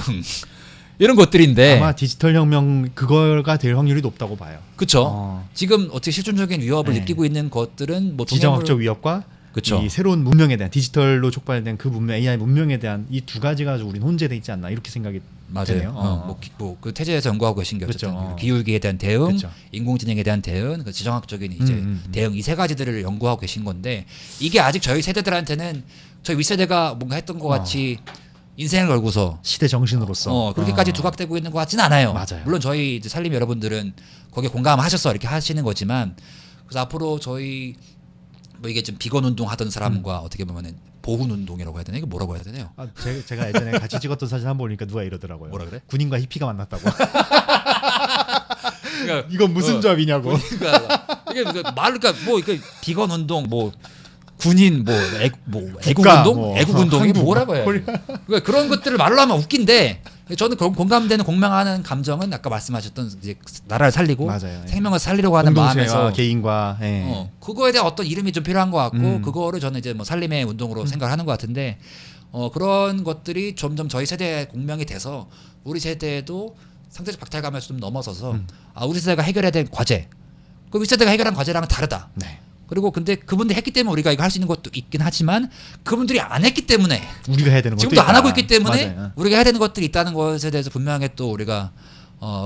이런 것들인데 아마 디지털 혁명 그거가 될 확률이 높다고 봐요. 그렇죠. 지금 어떻게 실존적인 위협을 느끼고 있는 것들은 뭐 지정학적 위협과 그쵸. 이 새로운 문명에 대한 디지털로 촉발된 그 문명, AI 문명에 대한 이 두 가지가 우린 혼재돼 있지 않나 이렇게 생각이 되네요. 그 태제에서 연구하고 계신 게 어쨌든 그쵸. 기후위기에 대한 대응, 그쵸. 인공지능에 대한 대응, 그 지정학적인 이제 대응 이 세 가지들을 연구하고 계신 건데 이게 아직 저희 세대들한테는 저희 윗세대가 뭔가 했던 것 같이 인생을 걸고서 시대 정신으로서 그렇게까지 두각되고 있는 것 같지는 않아요. 맞아요. 물론 저희 이제 살림 여러분들은 거기에 공감하셔서 이렇게 하시는 거지만 그래서 앞으로 저희 뭐 이게 좀 비건 운동 하던 사람과 어떻게 보면은 보훈 운동이라고 해야 되나? 이거 뭐라고 해야 되나요? 제가 예전에 같이 찍었던 사진 한번 보니까 누가 이러더라고요. 뭐라 그래? 군인과 히피가 만났다고. 그러니까, 이건 무슨 조합이냐고. 이게 그러니까 뭐 이게 비건 운동 뭐 군인 애국 운동, 애국 운동이 뭐라고 해요? 그러니까 그런 것들을 말로 하면 웃긴데 저는 그런 공감되는 공명하는 감정은 아까 말씀하셨던 이제 나라를 살리고 맞아요. 생명을 살리려고 하는 공동체와 마음에서 개인과 그거에 대한 어떤 이름이 좀 필요한 것 같고 그거를 저는 이제 뭐 살림의 운동으로 생각하는 것 같은데 그런 것들이 점점 저희 세대의 공명이 돼서 우리 세대도 상대적 박탈감에서 좀 넘어서서 우리 세대가 해결해야 될 과제, 그 윗세대가 해결한 과제랑은 다르다. 그리고 근데 그분들이 했기 때문에 우리가 이거 할 수 있는 것도 있긴 하지만 그분들이 안 했기 때문에 우리가 해야 되는 것도 지금도 있다. 안 하고 있기 때문에 맞아요. 우리가 해야 되는 것들이 있다는 것에 대해서 분명하게 또 우리가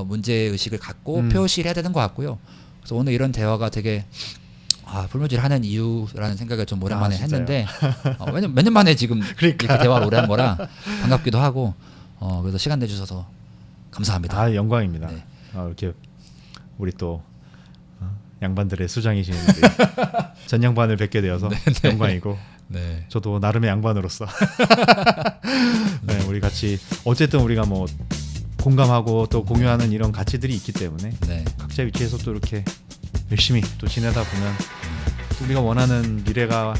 문제 의식을 갖고 표시를 해야 되는 것 같고요. 그래서 오늘 이런 대화가 되게 불모지를 하는 이유라는 생각을 좀 오랜만에 했는데 왜냐면 몇 년 만에 지금 그러니까. 이렇게 대화를 오래 한 거라 반갑기도 하고 그래서 시간 내주셔서 감사합니다. 영광입니다. 네. 이렇게 우리 또 양반들의 수장이시는데 전 양반을 뵙게 되어서 영광이고 네. 저도 나름의 양반으로서 우리 같이 어쨌든 우리가 뭐 공감하고 또 공유하는 이런 가치들이 있기 때문에 각자 위치에서 또 이렇게 열심히 또 지내다 보면 또 우리가 원하는 미래가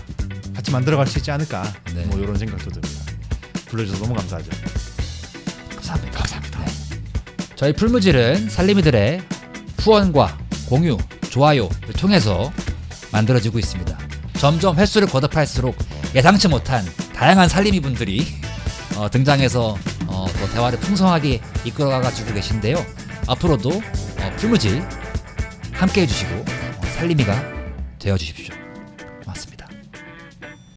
같이 만들어갈 수 있지 않을까 뭐 이런 생각도 듭니다. 불러주셔서 너무 감사하죠. 감사합니다. 저희 풀무질은 살림이들의 후원과 공유, 좋아요를 통해서 만들어지고 있습니다. 점점 횟수를 거듭할수록 예상치 못한 다양한 살림이 분들이 등장해서 또 대화를 풍성하게 이끌어가지고 계신데요. 앞으로도 풀무질 함께 해주시고 살림이가 되어주십시오.